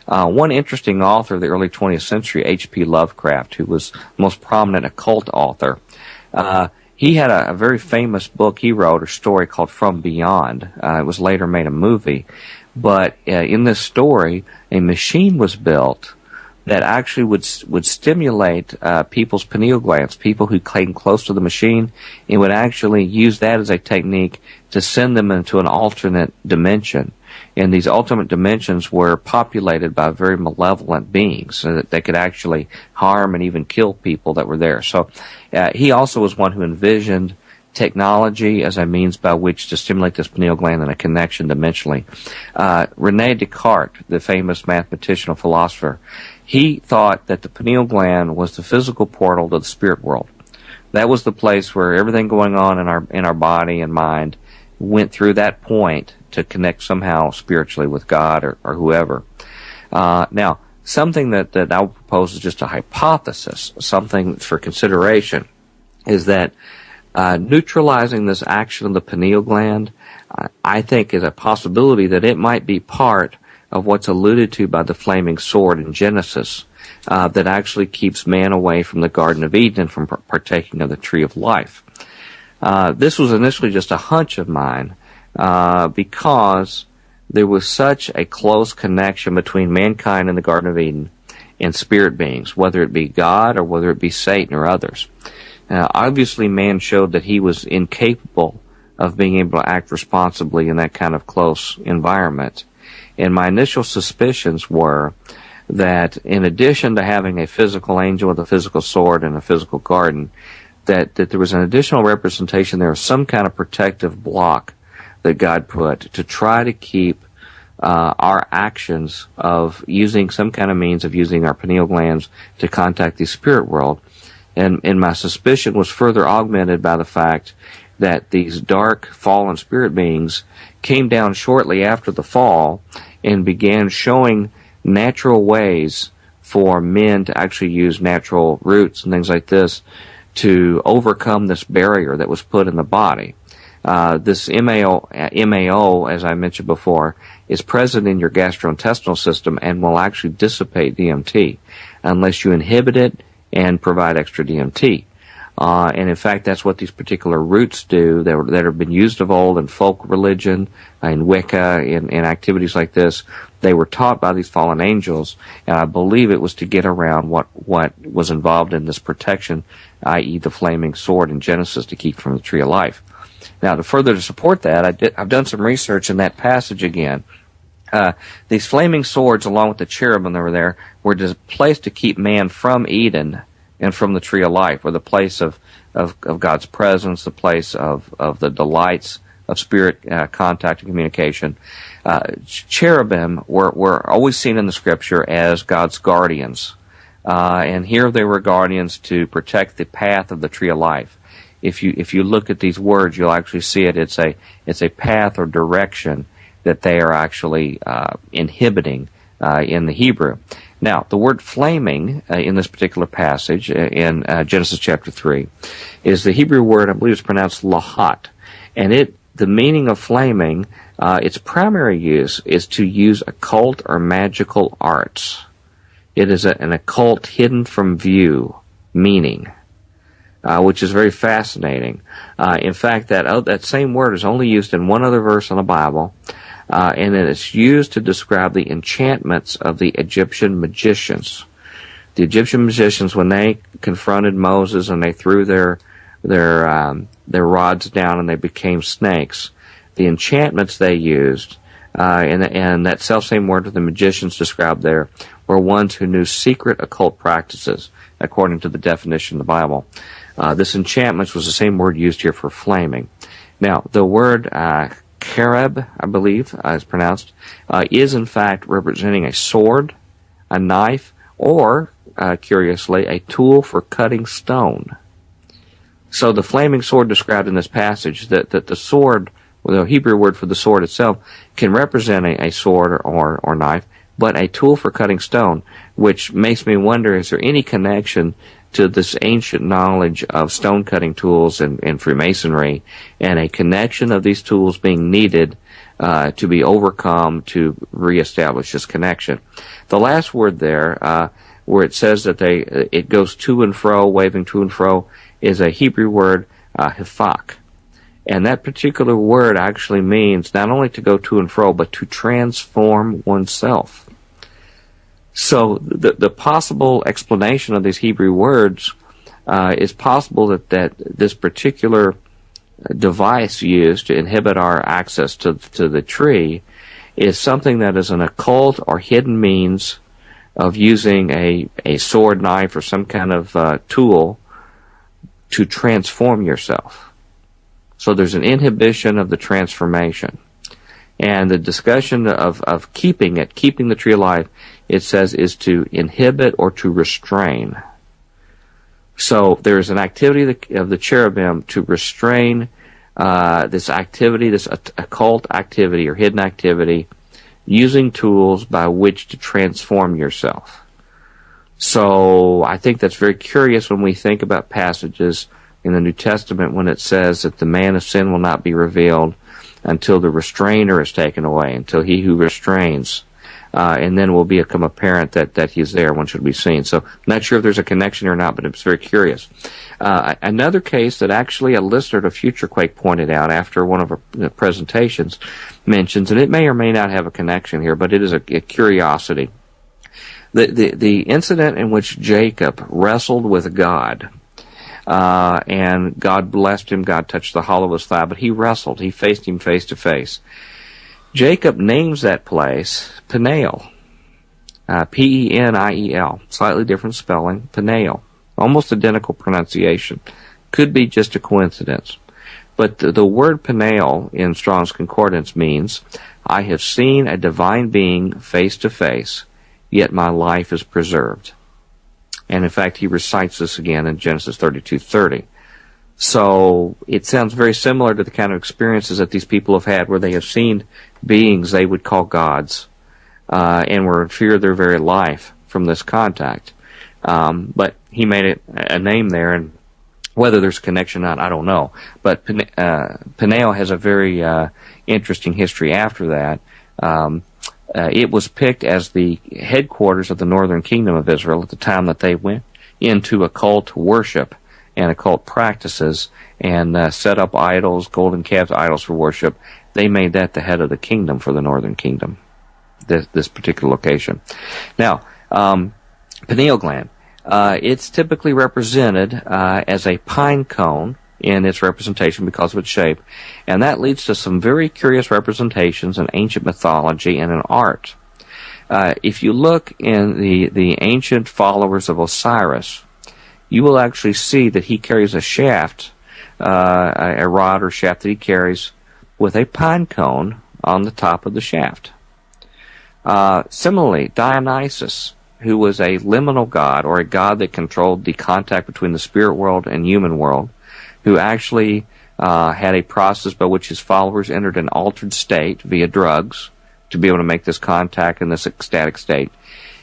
One interesting author of the early 20th century, H.P. Lovecraft, who was the most prominent occult author, he had a very famous book he wrote, a story called From Beyond. It was later made a movie. But in this story, a machine was built that actually would stimulate people's pineal glands, people who came close to the machine. It would actually use that as a technique to send them into an alternate dimension. And these alternate dimensions were populated by very malevolent beings, so that they could actually harm and even kill people that were there. So he also was one who envisioned technology as a means by which to stimulate this pineal gland in a connection dimensionally. René Descartes, the famous mathematician and philosopher, he thought that the pineal gland was the physical portal to the spirit world. That was the place where everything going on in our body and mind went through that point to connect somehow spiritually with God or whoever. Now, something that I would propose is just a hypothesis, something for consideration, is that neutralizing this action of the pineal gland, I think, is a possibility that it might be part of what's alluded to by the flaming sword in Genesis, that actually keeps man away from the Garden of Eden and from partaking of the tree of life. This was initially just a hunch of mine, because there was such a close connection between mankind and the Garden of Eden and spirit beings, whether it be God or whether it be Satan or others. Obviously, man showed that he was incapable of being able to act responsibly in that kind of close environment. And my initial suspicions were that in addition to having a physical angel with a physical sword and a physical garden, that there was an additional representation there of some kind of protective block that God put to try to keep our actions of using some kind of means of using our pineal glands to contact the spirit world. And my suspicion was further augmented by the fact that these dark, fallen spirit beings came down shortly after the fall and began showing natural ways for men to actually use natural roots and things like this to overcome this barrier that was put in the body. This MAO, as I mentioned before, is present in your gastrointestinal system and will actually dissipate DMT unless you inhibit it and provide extra DMT. And in fact, that's what these particular roots do that have been used of old in folk religion, in Wicca, in activities like this. They were taught by these fallen angels, and I believe it was to get around what was involved in this protection, i.e. the flaming sword in Genesis to keep from the tree of life. Now, to support that, I've done some research in that passage again. These flaming swords, along with the cherubim that were there, were placed to keep man from Eden and from the tree of life, or the place of God's presence, the place of the delights of spirit contact and communication. Cherubim were always seen in the Scripture as God's guardians. And here they were guardians to protect the path of the tree of life. If you look at these words, you'll actually see it. It's a path or direction that they are actually inhibiting in the Hebrew. Now, the word flaming in this particular passage in Genesis chapter 3 is the Hebrew word, I believe it's pronounced lahat. And the meaning of flaming, its primary use is to use occult or magical arts. It is an occult hidden from view meaning, which is very fascinating. In fact, that same word is only used in one other verse in the Bible, and it is used to describe the enchantments of the Egyptian magicians. The Egyptian magicians, when they confronted Moses and they threw their rods down and they became snakes, the enchantments they used, and that self-same word that the magicians described there, were ones who knew secret occult practices, according to the definition of the Bible. This enchantments was the same word used here for flaming. Now, the word Cherub, I believe, is pronounced, is in fact representing a sword, a knife, or, curiously, a tool for cutting stone. So the flaming sword described in this passage, that the sword, the Hebrew word for the sword itself, can represent a sword or knife, but a tool for cutting stone, which makes me wonder, is there any connection to this ancient knowledge of stone cutting tools and Freemasonry, and a connection of these tools being needed to be overcome to reestablish this connection? The last word there, where it says that it goes to and fro, waving to and fro, is a Hebrew word, hifak. And that particular word actually means not only to go to and fro, but to transform oneself. So the possible explanation of these Hebrew words is possible that this particular device used to inhibit our access to the tree is something that is an occult or hidden means of using a sword, knife, or some kind of tool to transform yourself. So there's an inhibition of the transformation. And the discussion of keeping the tree alive, it says, is to inhibit or to restrain. So there's an activity of the cherubim to restrain this activity, this occult activity or hidden activity, using tools by which to transform yourself. So I think that's very curious when we think about passages in the New Testament when it says that the man of sin will not be revealed until the restrainer is taken away, until he who restrains, and then will become apparent that he's there, one should be seen. So not sure if there's a connection or not, but it's very curious. Another case that actually a listener to Future Quake pointed out after one of our presentations mentions, and it may or may not have a connection here, but it is a curiosity. The incident in which Jacob wrestled with God, and God blessed him, God touched the hollow of his thigh, but he wrestled, he faced him face to face. Jacob names that place Peniel, P-E-N-I-E-L, slightly different spelling, Peniel, almost identical pronunciation. Could be just a coincidence. But the word Peniel in Strong's Concordance means, I have seen a divine being face to face, yet my life is preserved. And in fact, he recites this again in Genesis 32:30. So it sounds very similar to the kind of experiences that these people have had where they have seen beings they would call gods, and were in fear of their very life from this contact. But he made it a name there, and whether there's a connection or not, I don't know. But Peniel has a very interesting history after that. It was picked as the headquarters of the northern kingdom of Israel at the time that they went into occult worship and occult practices and set up idols, golden calves idols for worship. They made that the head of the kingdom for the northern kingdom, this particular location. Now, pineal gland, it's typically represented as a pine cone in its representation because of its shape, and that leads to some very curious representations in ancient mythology and in art. If you look in the ancient followers of Osiris, you will actually see that he carries a shaft, a rod or shaft that he carries with a pine cone on the top of the shaft. Similarly, Dionysus, who was a liminal god, or a god that controlled the contact between the spirit world and human world, who actually had a process by which his followers entered an altered state via drugs to be able to make this contact in this ecstatic state.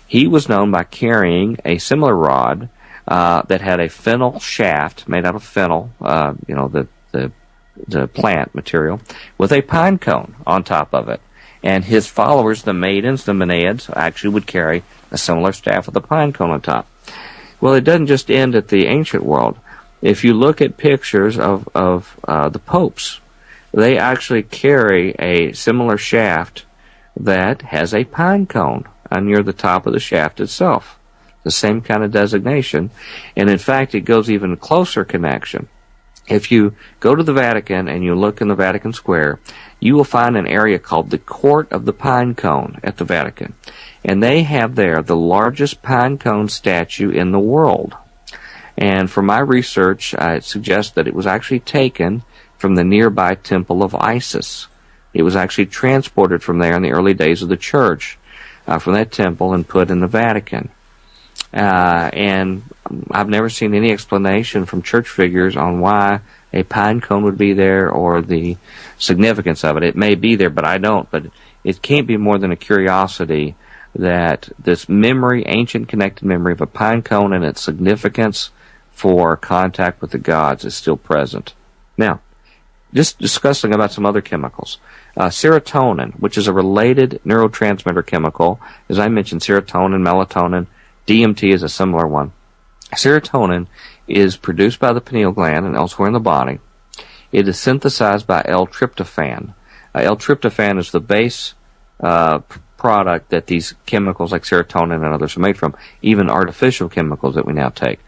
He was known by carrying a similar rod that had a fennel shaft made out of fennel, the plant material, with a pine cone on top of it. And his followers, the maidens, the Menaids, actually would carry a similar staff with a pine cone on top. Well, it doesn't just end at the ancient world. If you look at pictures of the popes, they actually carry a similar shaft that has a pine cone near the top of the shaft itself. The same kind of designation. And in fact, it goes even closer connection. If you go to the Vatican and you look in the Vatican Square, you will find an area called the Court of the Pine Cone at the Vatican. And they have there the largest pine cone statue in the world. And from my research, it suggests that it was actually taken from the nearby Temple of Isis. It was actually transported from there in the early days of the Church, from that temple, and put in the Vatican. And I've never seen any explanation from church figures on why a pine cone would be there or the significance of it. It may be there, but I don't. But it can't be more than a curiosity that this memory, ancient connected memory of a pine cone and its significance for contact with the gods is still present. Now, just discussing about some other chemicals. Serotonin, which is a related neurotransmitter chemical. As I mentioned, serotonin, melatonin, DMT is a similar one. Serotonin is produced by the pineal gland and elsewhere in the body. It is synthesized by L-tryptophan. L-tryptophan is the base product that these chemicals like serotonin and others are made from, even artificial chemicals that we now take.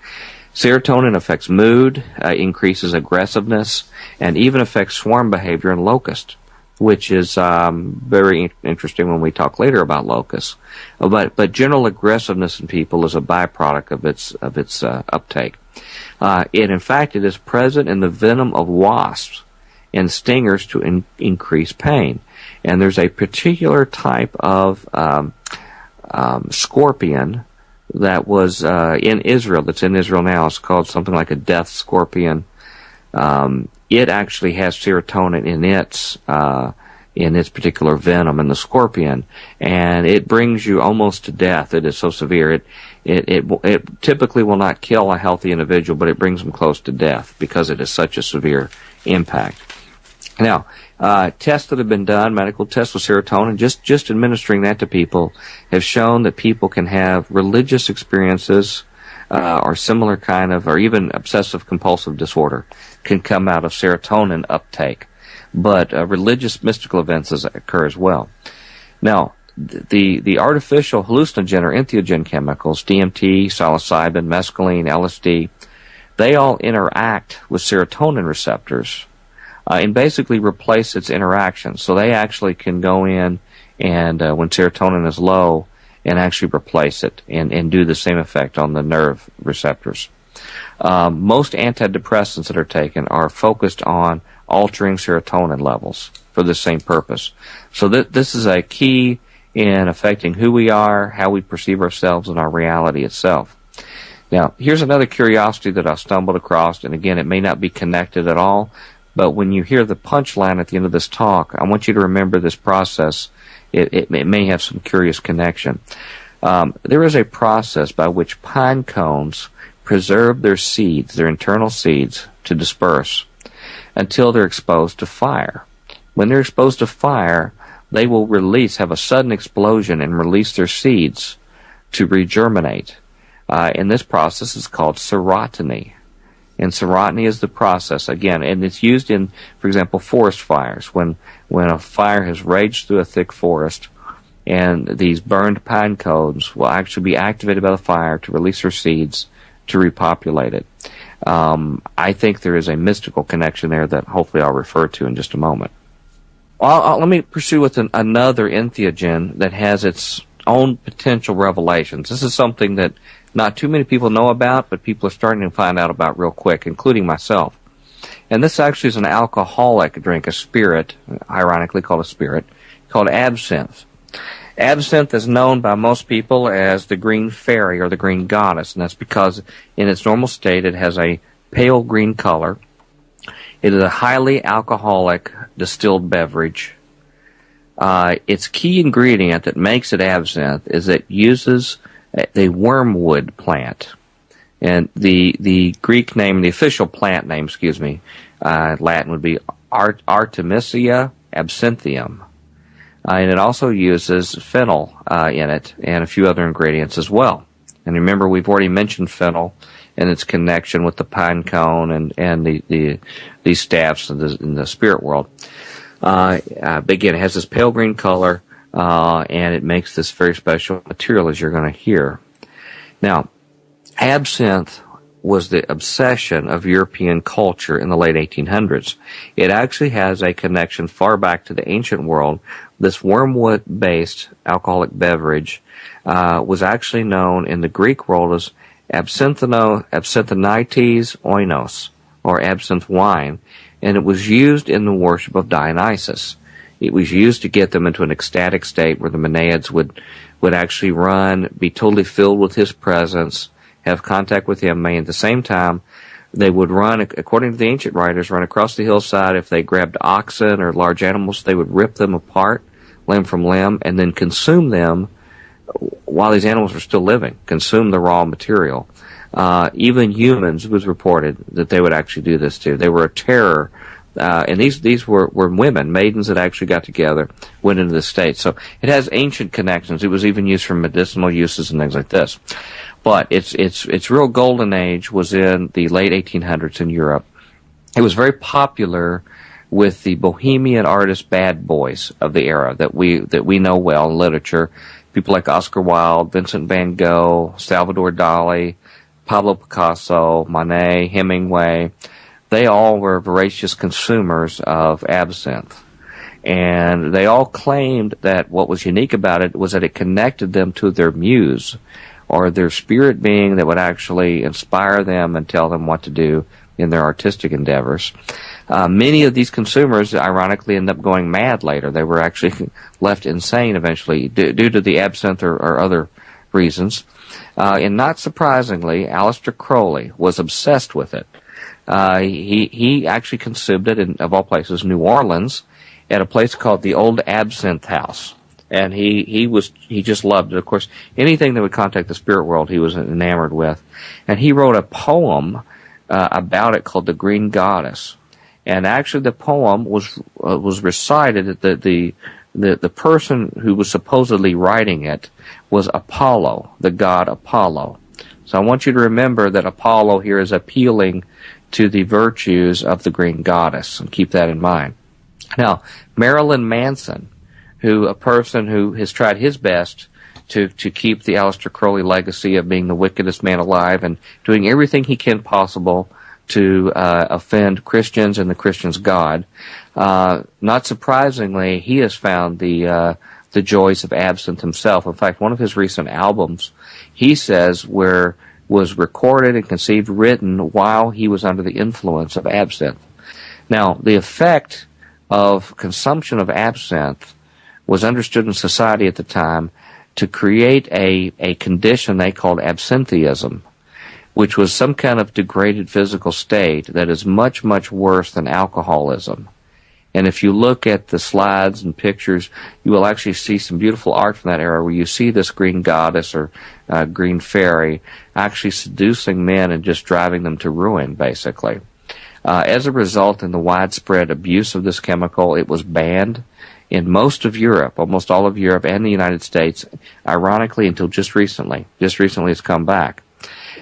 Serotonin affects mood, increases aggressiveness, and even affects swarm behavior in locusts, which is very interesting when we talk later about locusts. But general aggressiveness in people is a byproduct of its uptake. In fact, it is present in the venom of wasps and stingers to increase pain. And there's a particular type of scorpion that was in Israel, that's in Israel now. It's called something like a death scorpion. It actually has serotonin in its particular venom in the scorpion, and it brings you almost to death. It is so severe. It typically will not kill a healthy individual, but it brings them close to death because it is such a severe impact. Now, tests that have been done, medical tests with serotonin, just administering that to people, have shown that people can have religious experiences or similar kind of, or even obsessive-compulsive disorder can come out of serotonin uptake. But religious mystical events occur as well. Now, the artificial hallucinogen or entheogen chemicals, DMT, psilocybin, mescaline, LSD, they all interact with serotonin receptors and basically replace its interaction. So they actually can go in and when serotonin is low and actually replace it and do the same effect on the nerve receptors. Most antidepressants that are taken are focused on altering serotonin levels for the same purpose. So this is a key in affecting who we are, how we perceive ourselves, and our reality itself. Now, here's another curiosity that I stumbled across, and again, it may not be connected at all, but when you hear the punchline at the end of this talk, I want you to remember this process. It may have some curious connection. There is a process by which pine cones preserve their seeds, their internal seeds, to disperse until they're exposed to fire. When they're exposed to fire, they will have a sudden explosion and release their seeds to regerminate. And this process is called serotiny. And serotiny is the process, again, and it's used in, for example, forest fires. When a fire has raged through a thick forest, and these burned pine cones will actually be activated by the fire to release their seeds to repopulate it. I think there is a mystical connection there that hopefully I'll refer to in just a moment. Let me pursue with another entheogen that has its own potential revelations. This is something that not too many people know about, but people are starting to find out about real quick, including myself. And this actually is an alcoholic drink, a spirit, ironically called a spirit, called absinthe. Absinthe is known by most people as the green fairy or the green goddess, and that's because in its normal state it has a pale green color. It is a highly alcoholic distilled beverage. Its key ingredient that makes it absinthe is it uses the wormwood plant. And the Greek name, the official plant name, Latin would be Artemisia absinthium. And it also uses fennel in it and a few other ingredients as well. And remember, we've already mentioned fennel and its connection with the pine cone and these staffs in the spirit world. But again, it has this pale green color, and it makes this very special material, as you're going to hear. Now, absinthe was the obsession of European culture in the late 1800s. It actually has a connection far back to the ancient world. This wormwood-based alcoholic beverage was actually known in the Greek world as absinthites oinos, or absinthe wine, and it was used in the worship of Dionysus. It was used to get them into an ecstatic state where the Menaids would actually run, be totally filled with his presence, have contact with him, may at the same time they would run, according to the ancient writers, run across the hillside. If they grabbed oxen or large animals, they would rip them apart, limb from limb, and then consume them while these animals were still living, consume the raw material. Even humans, it was reported that they would actually do this too. They were a terror. And these were women, maidens that actually got together, went into the state. So it has ancient connections. It was even used for medicinal uses and things like this. But its real golden age was in the late 1800s in Europe. It was very popular with the bohemian artist bad boys of the era that we know well in literature. People like Oscar Wilde, Vincent van Gogh, Salvador Dali, Pablo Picasso, Monet, Hemingway. They all were voracious consumers of absinthe. And they all claimed that what was unique about it was that it connected them to their muse, or their spirit being that would actually inspire them and tell them what to do in their artistic endeavors. Many of these consumers, ironically, end up going mad later. They were actually left insane eventually due to the absinthe or other reasons. And not surprisingly, Aleister Crowley was obsessed with it. He actually consumed it in, of all places, New Orleans, at a place called the Old Absinthe House. And he just loved it. Of course, anything that would contact the spirit world, he was enamored with. And he wrote a poem about it called The Green Goddess. And actually, the poem was recited. The person who was supposedly writing it was Apollo, the god Apollo. So I want you to remember that Apollo here is appealing to the virtues of the Green Goddess, and keep that in mind. Now, Marilyn Manson, a person who has tried his best to keep the Aleister Crowley legacy of being the wickedest man alive and doing everything he can possible to offend Christians and the Christians' God. Not surprisingly, he has found the joys of absinthe himself. In fact, one of his recent albums, he says, was recorded and conceived, written while he was under the influence of absinthe. Now, the effect of consumption of absinthe was understood in society at the time to create a condition they called absentheism, which was some kind of degraded physical state that is much, much worse than alcoholism. And if you look at the slides and pictures, you will actually see some beautiful art from that era where you see this green goddess or green fairy actually seducing men and just driving them to ruin, basically. As a result, in the widespread abuse of this chemical, it was banned in most of Europe, almost all of Europe and the United States, ironically, until just recently. Just recently it's come back.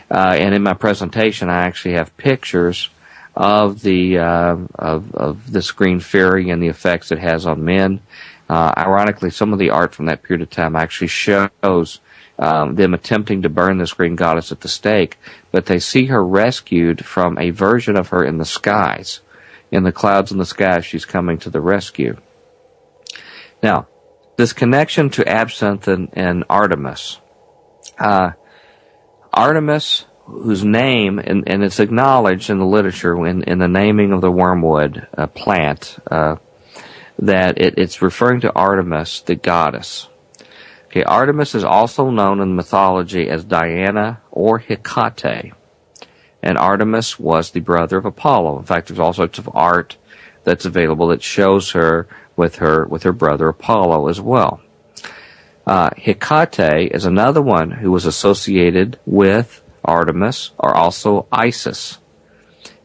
And in my presentation, I actually have pictures of the of this green fairy and the effects it has on men. Ironically, some of the art from that period of time actually shows them attempting to burn this green goddess at the stake, but they see her rescued from a version of her in the skies. In the clouds in the sky, she's coming to the rescue. Now, this connection to absinthe and Artemis. Artemis, whose name, and it's acknowledged in the literature, in the naming of the wormwood plant, that it's referring to Artemis, the goddess. Okay, Artemis is also known in mythology as Diana or Hecate. And Artemis was the brother of Apollo. In fact, there's all sorts of art that's available that shows her with her brother Apollo as well. Hecate is another one who was associated with Artemis, or also Isis.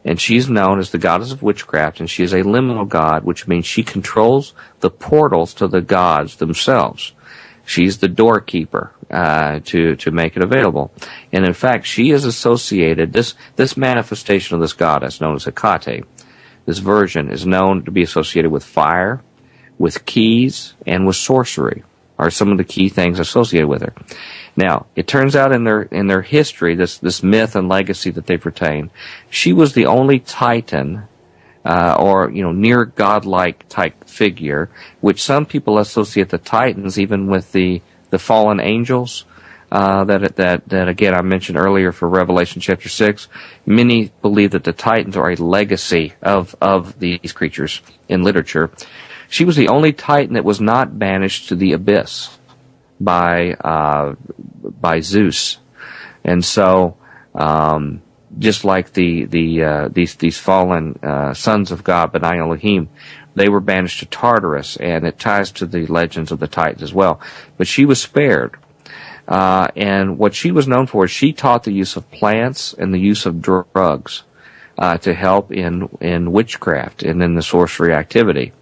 And she's known as the goddess of witchcraft, and she is a liminal god, which means she controls the portals to the gods themselves. She's the doorkeeper to make it available. And in fact, she is associated, this manifestation of this goddess, known as Hecate, this version is known to be associated with fire, with keys, and with sorcery, are some of the key things associated with her. Now, it turns out in their history, this myth and legacy that they've retained, she was the only Titan, or near godlike type figure, which some people associate the Titans even with the fallen angels. That again I mentioned earlier for Revelation chapter 6. Many believe that the Titans are a legacy of these creatures in literature. She was the only Titan that was not banished to the abyss by Zeus, and so just like these fallen sons of God, B'nai Elohim, they were banished to Tartarus, and it ties to the legends of the Titans as well. But she was spared, and what she was known for is she taught the use of plants and the use of drugs to help in witchcraft and in the sorcery activity,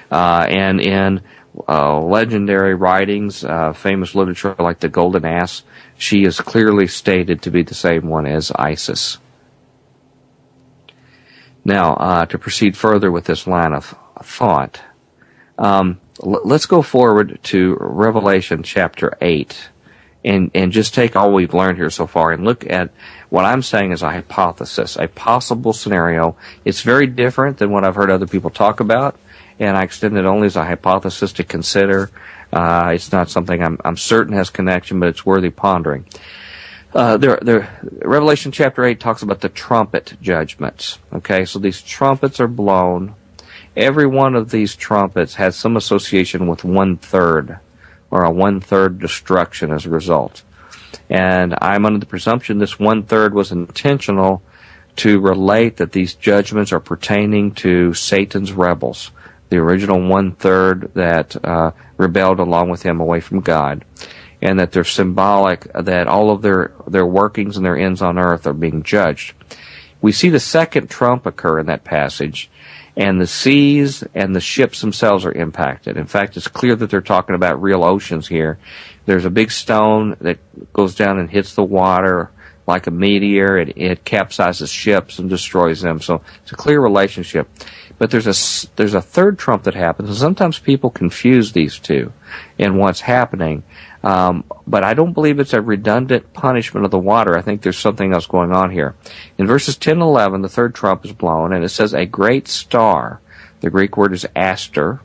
and in legendary writings, famous literature like the Golden Ass, she is clearly stated to be the same one as Isis. Now, to proceed further with this line of thought, let's go forward to Revelation chapter 8 and just take all we've learned here so far and look at what I'm saying is a hypothesis, a possible scenario. It's very different than what I've heard other people talk about, and I extend it only as a hypothesis to consider. It's not something I'm certain has connection, but it's worthy pondering. Revelation chapter 8 talks about the trumpet judgments. Okay, so these trumpets are blown. Every one of these trumpets has some association with 1/3, or a 1/3 destruction as a result. And I'm under the presumption this 1/3 was intentional to relate that these judgments are pertaining to Satan's rebels, the original 1/3 that rebelled along with him away from God, and that they're symbolic that all of their workings and their ends on earth are being judged. We see the second trump occur in that passage, and the seas and the ships themselves are impacted. In fact, it's clear that they're talking about real oceans here. There's a big stone that goes down and hits the water like a meteor. It capsizes ships and destroys them. So it's a clear relationship. But there's a third trump that happens, and sometimes people confuse these two in what's happening. But I don't believe it's a redundant punishment of the water. I think there's something else going on here. In verses 10 and 11, the third trump is blown, and it says a great star. The Greek word is aster,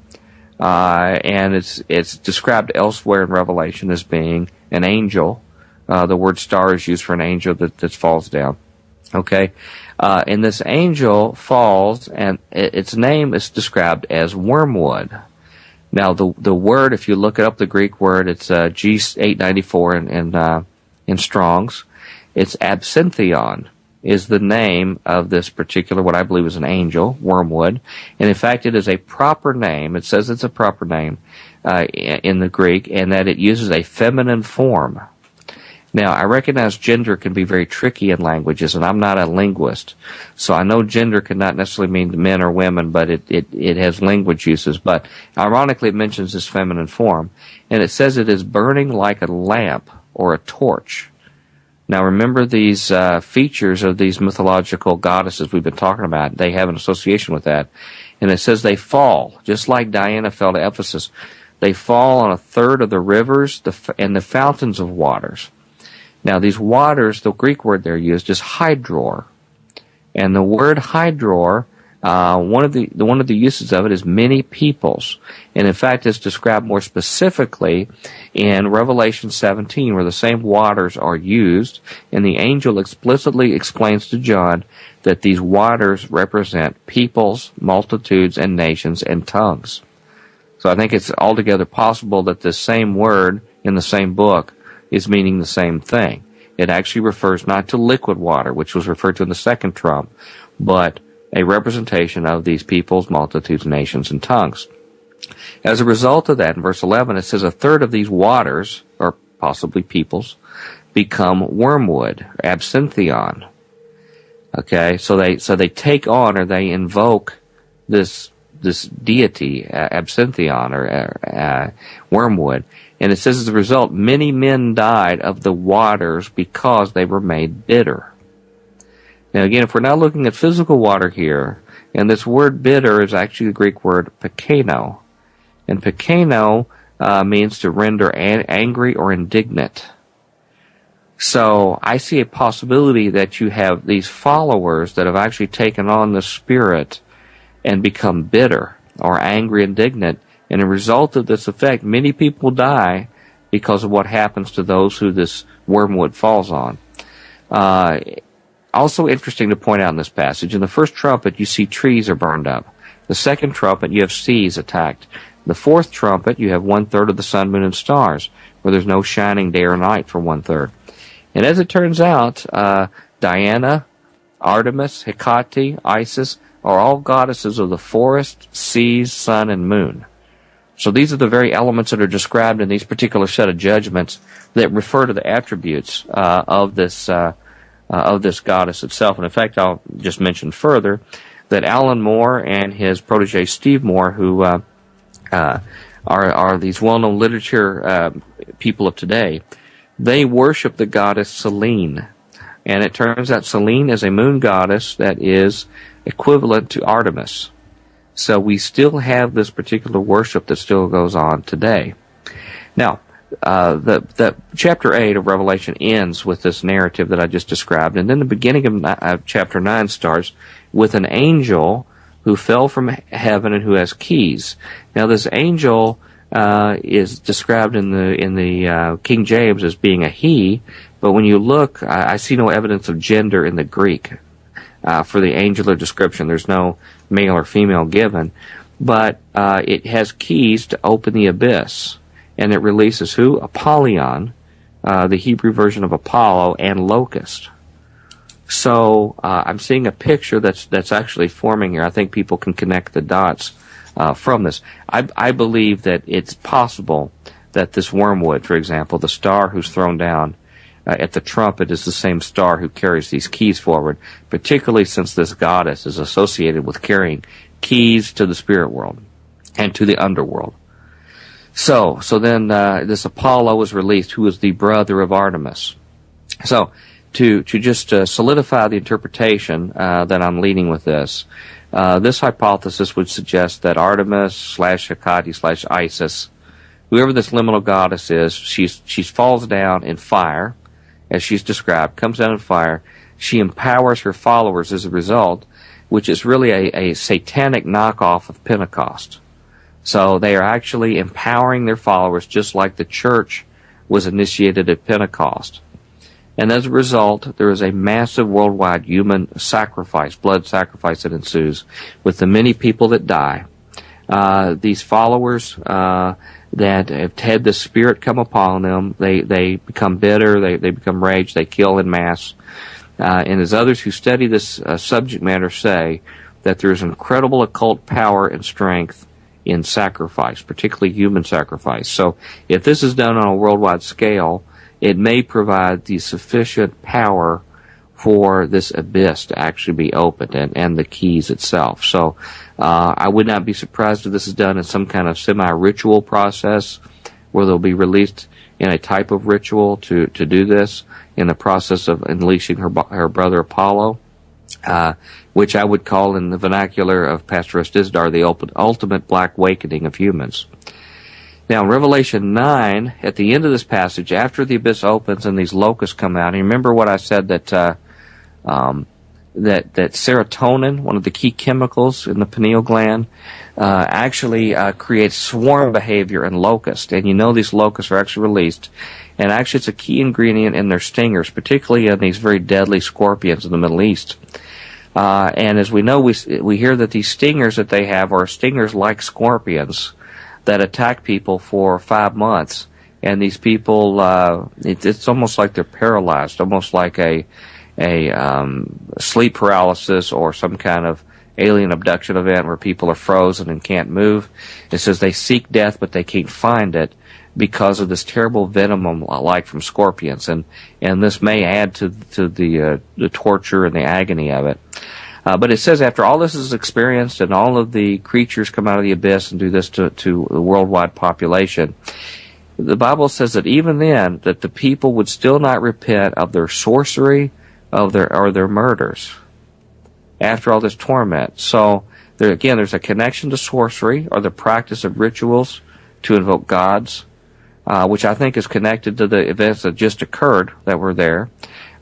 and it's described elsewhere in Revelation as being an angel. The word star is used for an angel that falls down. Okay, and this angel falls, and its name is described as Wormwood. Now, the word, if you look up the Greek word, it's G894 in Strong's. It's absinthion is the name of this particular, what I believe is an angel, Wormwood. And in fact, it is a proper name. It says it's a proper name in the Greek, and that it uses a feminine form. Now, I recognize gender can be very tricky in languages, and I'm not a linguist, so I know gender cannot necessarily mean men or women, but it has language uses. But ironically, it mentions this feminine form, and it says it is burning like a lamp or a torch. Now, remember these features of these mythological goddesses we've been talking about. They have an association with that. And it says they fall, just like Diana fell to Ephesus. They fall on a third of the rivers and the fountains of waters. Now, these waters, the Greek word there used is hydror. And the word hydror One of the uses of it is many peoples, and in fact, it's described more specifically in Revelation 17, where the same waters are used, and the angel explicitly explains to John that these waters represent peoples, multitudes, and nations and tongues. So I think it's altogether possible that the same word in the same book is meaning the same thing. It actually refers not to liquid water, which was referred to in the second trump, but a representation of these peoples, multitudes, nations, and tongues. As a result of that, in verse 11, it says a third of these waters, or possibly peoples, become wormwood, absinthion. Okay, so they take on, or they invoke this deity, absinthion, or wormwood. And it says as a result, many men died of the waters because they were made bitter. Now again, if we're not looking at physical water here, and this word bitter is actually the Greek word pekano. And pekano means to render angry or indignant. So I see a possibility that you have these followers that have actually taken on the spirit and become bitter or angry, indignant. And as a result of this effect, many people die because of what happens to those who this wormwood falls on. Also interesting to point out in this passage, in the first trumpet you see trees are burned up. The second trumpet you have seas attacked. The fourth trumpet you have 1/3 of the sun, moon, and stars, where there's no shining day or night for 1/3. And as it turns out, Diana, Artemis, Hecate, Isis are all goddesses of the forest, seas, sun, and moon. So these are the very elements that are described in these particular set of judgments that refer to the attributes of this goddess itself. And in fact, I'll just mention further that Alan Moore and his protege Steve Moore, who are these well-known literature people of today, they worship the goddess Selene. And it turns out Selene is a moon goddess that is equivalent to Artemis. So we still have this particular worship that still goes on today. Now, the chapter 8 of Revelation ends with this narrative that I just described, and then the beginning of chapter 9 starts with an angel who fell from heaven and who has keys. Now, this angel is described in the King James as being a he, but when you look, I see no evidence of gender in the Greek for the angular description. There's no male or female given, but it has keys to open the abyss. And it releases who? Apollyon, the Hebrew version of Apollo, and locust. So I'm seeing a picture that's actually forming here. I think people can connect the dots from this. I believe that it's possible that this wormwood, for example, the star who's thrown down at the trumpet is the same star who carries these keys forward, particularly since this goddess is associated with carrying keys to the spirit world and to the underworld. So then this Apollo was released, who was the brother of Artemis. So to just solidify the interpretation that I'm leading with this hypothesis would suggest that Artemis/Hecate/Isis, whoever this liminal goddess is, she falls down in fire, as she's described, comes down in fire. She empowers her followers as a result, which is really a satanic knockoff of Pentecost. So they are actually empowering their followers just like the church was initiated at Pentecost. And as a result, there is a massive worldwide human sacrifice, blood sacrifice that ensues with the many people that die. These followers that have had the Spirit come upon them, they become bitter, they become rage, they kill en masse. And as others who study this subject matter say, that there is incredible occult power and strength in sacrifice, particularly human sacrifice. So if this is done on a worldwide scale, it may provide the sufficient power for this abyss to actually be opened and the keys itself. So I would not be surprised if this is done in some kind of semi-ritual process where they'll be released in a type of ritual to do this in the process of unleashing her brother Apollo, which I would call in the vernacular of Pastor Estúdio the ultimate black awakening of humans. Now, in Revelation 9, at the end of this passage, after the abyss opens and these locusts come out, and remember what I said that that serotonin, one of the key chemicals in the pineal gland, actually creates swarm behavior in locusts. And you know these locusts are actually released. And actually it's a key ingredient in their stingers, particularly in these very deadly scorpions in the Middle East. And as we know, we hear that these stingers that they have are stingers like scorpions that attack people for 5 months. And these people, it's almost like they're paralyzed, almost like a sleep paralysis or some kind of alien abduction event where people are frozen and can't move. It says they seek death, but they can't find it because of this terrible venom like from scorpions. And this may add to the torture and the agony of it. But it says after all this is experienced and all of the creatures come out of the abyss and do this to the worldwide population, the Bible says that even then that the people would still not repent of their sorcery, of their murders after all this torment. So there's a connection to sorcery or the practice of rituals to invoke gods, which I think is connected to the events that just occurred that were there,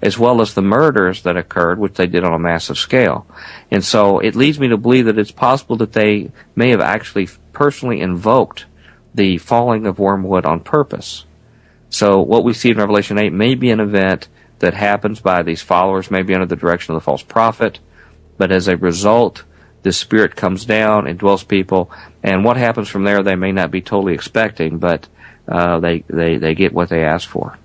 as well as the murders that occurred, which they did on a massive scale. And so it leads me to believe that it's possible that they may have actually personally invoked the falling of Wormwood on purpose. So what we see in Revelation 8 may be an event that happens by these followers, maybe under the direction of the false prophet, but as a result, the Spirit comes down and dwells people, and what happens from there they may not be totally expecting, but they get what they ask for.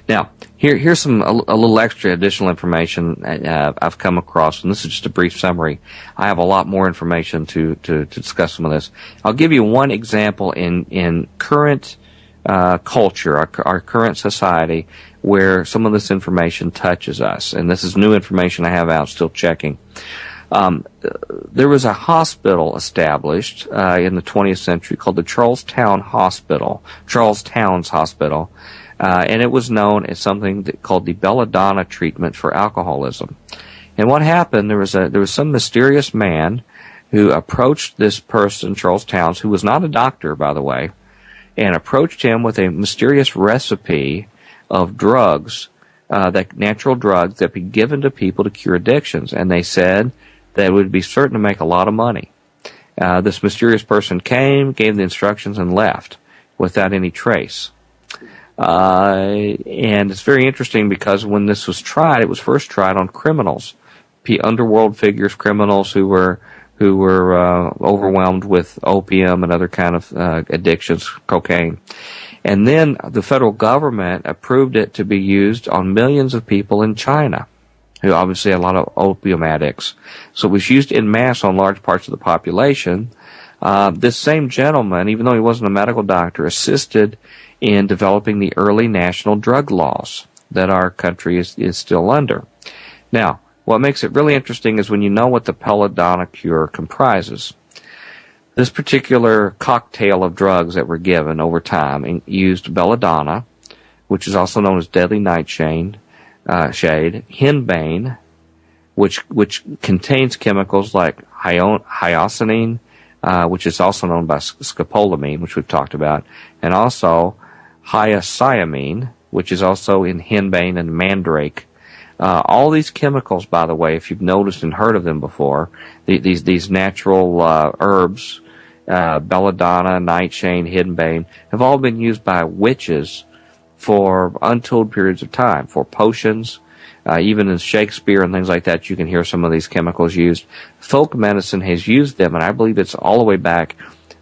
Now, here's a little extra additional information I've come across, and this is just a brief summary. I have a lot more information to discuss some of this. I'll give you one example in current culture, our current society, where some of this information touches us. And this is new information I have out, still checking. There was a hospital established in the 20th century called the Charlestown's Hospital, and it was known as something called the belladonna treatment for alcoholism. And what happened, there was some mysterious man who approached this person, Charles Towns, who was not a doctor, by the way, and approached him with a mysterious recipe of drugs, natural drugs that be given to people to cure addictions. And they said that it would be certain to make a lot of money. This mysterious person came, gave the instructions, and left without any trace. And it's very interesting because when this was tried, it was first tried on criminals, underworld figures, criminals who were overwhelmed with opium and other kind of addictions, cocaine. And then the federal government approved it to be used on millions of people in China, who obviously had a lot of opium addicts. So it was used in mass on large parts of the population. This same gentleman, even though he wasn't a medical doctor, assisted in developing the early national drug laws that our country is still under. Now, what makes it really interesting is when you know what the belladonna cure comprises. This particular cocktail of drugs that were given over time used belladonna, which is also known as deadly nightshade, henbane, which contains chemicals like hyoscine, which is also known by scopolamine, which we've talked about, and also hyoscyamine, which is also in henbane and mandrake. All these chemicals, by the way, if you've noticed and heard of them before, these natural herbs, belladonna, nightshade, henbane, have all been used by witches for untold periods of time, for potions. Even in Shakespeare and things like that, you can hear some of these chemicals used. Folk medicine has used them, and I believe it's all the way back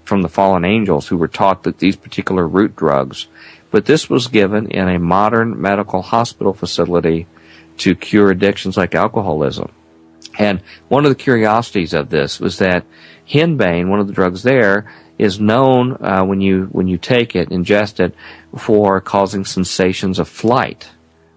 from the fallen angels who were taught that these particular root drugs. But this was given in a modern medical hospital facility to cure addictions like alcoholism. And one of the curiosities of this was that henbane, one of the drugs there, is known when you take it, ingest it, for causing sensations of flight,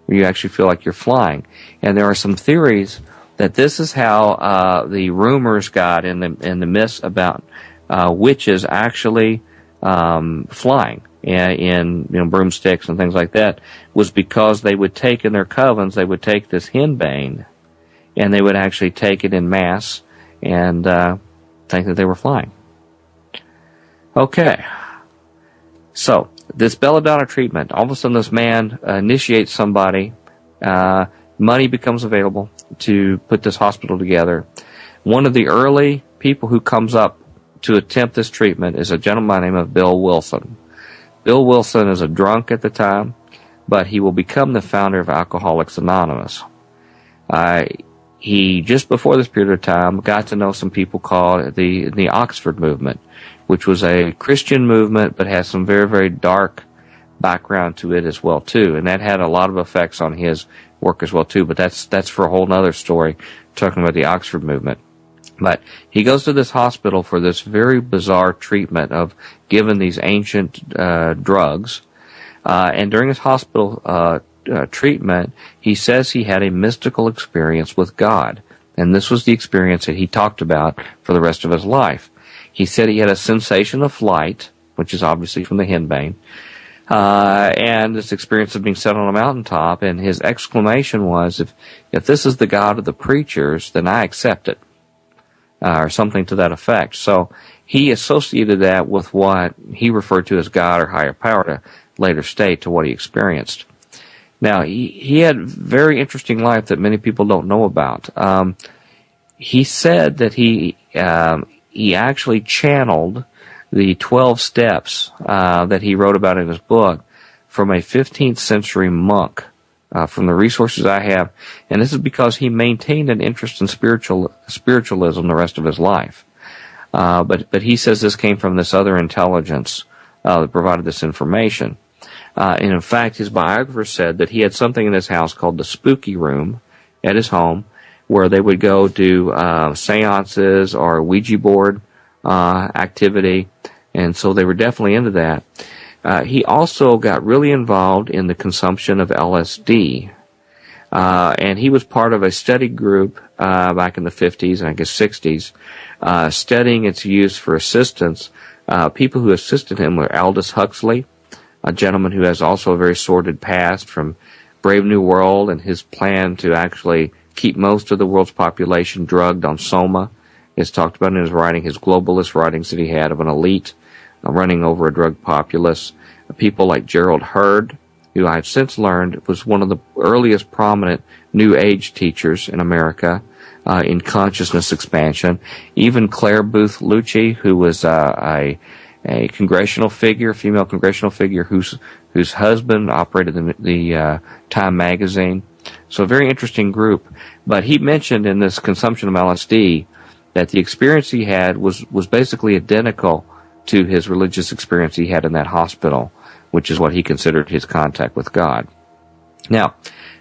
where you actually feel like you're flying. And there are some theories that this is how the rumors got in the myths about witches actually flying in broomsticks and things like that, was because they would take in their covens, they would take this henbane, and they would actually take it in mass and think that they were flying. Okay. So, this belladonna treatment, all of a sudden this man initiates somebody, money becomes available to put this hospital together. One of the early people who comes up to attempt this treatment is a gentleman by the name of Bill Wilson. Bill Wilson is a drunk at the time, but he will become the founder of Alcoholics Anonymous. He, just before this period of time, got to know some people called the Oxford movement, which was a Christian movement, but has some very, very dark background to it as well, too. And that had a lot of effects on his work as well, too. But that's for a whole other story, talking about the Oxford movement. But he goes to this hospital for this very bizarre treatment of given these ancient drugs. And during his hospital treatment, he says he had a mystical experience with God. And this was the experience that he talked about for the rest of his life. He said he had a sensation of flight, which is obviously from the henbane, and this experience of being set on a mountaintop. And his exclamation was, if this is the God of the preachers, then I accept it, or something to that effect. So he associated that with what he referred to as God or higher power to later state to what he experienced. Now, he had a very interesting life that many people don't know about. He said that he actually channeled the 12 steps that he wrote about in his book from a 15th century monk, from the resources I have. And this is because he maintained an interest in spiritualism the rest of his life. But he says this came from this other intelligence that provided this information. And in fact, his biographer said that he had something in his house called the spooky room at his home, where they would go do seances or Ouija board activity, and so they were definitely into that. He also got really involved in the consumption of LSD, and he was part of a study group back in the 50s and I guess 60s, studying its use for assistance. People who assisted him were Aldous Huxley, a gentleman who has also a very sordid past from Brave New World and his plan to actually keep most of the world's population drugged on soma. Is talked about in his writing, his globalist writings that he had of an elite running over a drug populace. People like Gerald Hurd, who I've since learned was one of the earliest prominent New Age teachers in America in consciousness expansion. Even Claire Booth Lucci, who was a congressional figure, female congressional figure, whose husband operated the Time magazine. So a very interesting group. But he mentioned in this consumption of LSD that the experience he had was basically identical to his religious experience he had in that hospital, which is what he considered his contact with God. Now,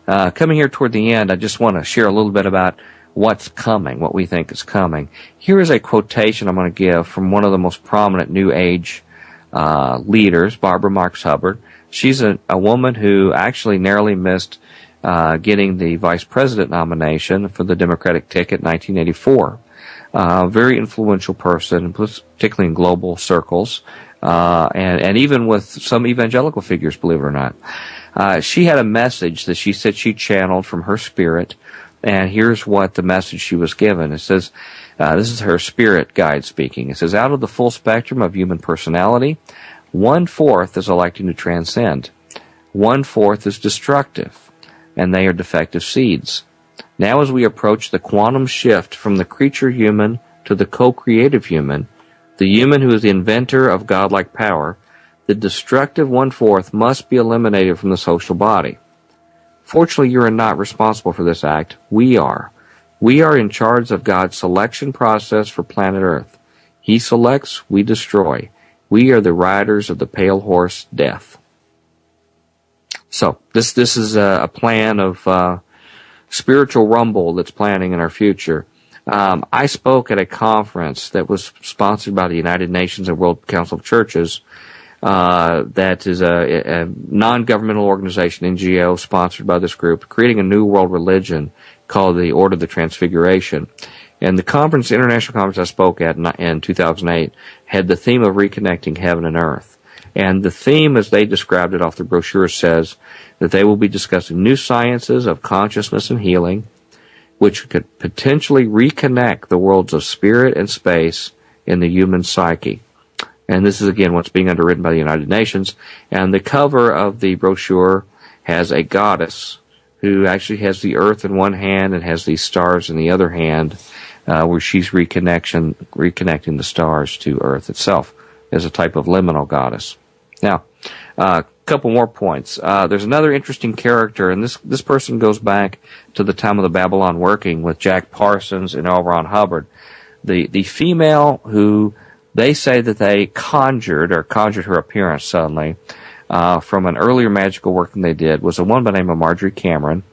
coming here toward the end, I just want to share a little bit about what's coming, what we think is coming. Here is a quotation I'm going to give from one of the most prominent New Age leaders, Barbara Marx Hubbard. She's a woman who actually narrowly missed getting the vice president nomination for the Democratic ticket in 1984. Very influential person, particularly in global circles, and even with some evangelical figures, believe it or not. She had a message that she said she channeled from her spirit, and here's what the message she was given. It says, this is her spirit guide speaking. It says, out of the full spectrum of human personality, 1/4 is electing to transcend. 1/4 is destructive, and they are defective seeds. Now as we approach the quantum shift from the creature human to the co-creative human, the human who is the inventor of godlike power, the destructive 1/4 must be eliminated from the social body. Fortunately, you are not responsible for this act. We are. We are in charge of God's selection process for planet Earth. He selects, we destroy. We are the riders of the pale horse, death. So, this is a plan of spiritual rumble that's planning in our future. I spoke at a conference that was sponsored by the United Nations and World Council of Churches. That is a non-governmental organization, NGO, sponsored by this group, creating a new world religion called the Order of the Transfiguration. And the international conference I spoke at in 2008 had the theme of reconnecting heaven and earth. And the theme, as they described it off the brochure, says that they will be discussing new sciences of consciousness and healing, which could potentially reconnect the worlds of spirit and space in the human psyche. And this is, again, what's being underwritten by the United Nations. And the cover of the brochure has a goddess who actually has the earth in one hand and has these stars in the other hand, where she's reconnecting the stars to earth itself as a type of liminal goddess. Now, a couple more points. There's another interesting character, and this person goes back to the time of the Babylon working with Jack Parsons and L. Ron Hubbard. The female who they say that they conjured her appearance suddenly from an earlier magical working they did was a woman by the name of Marjorie Cameron.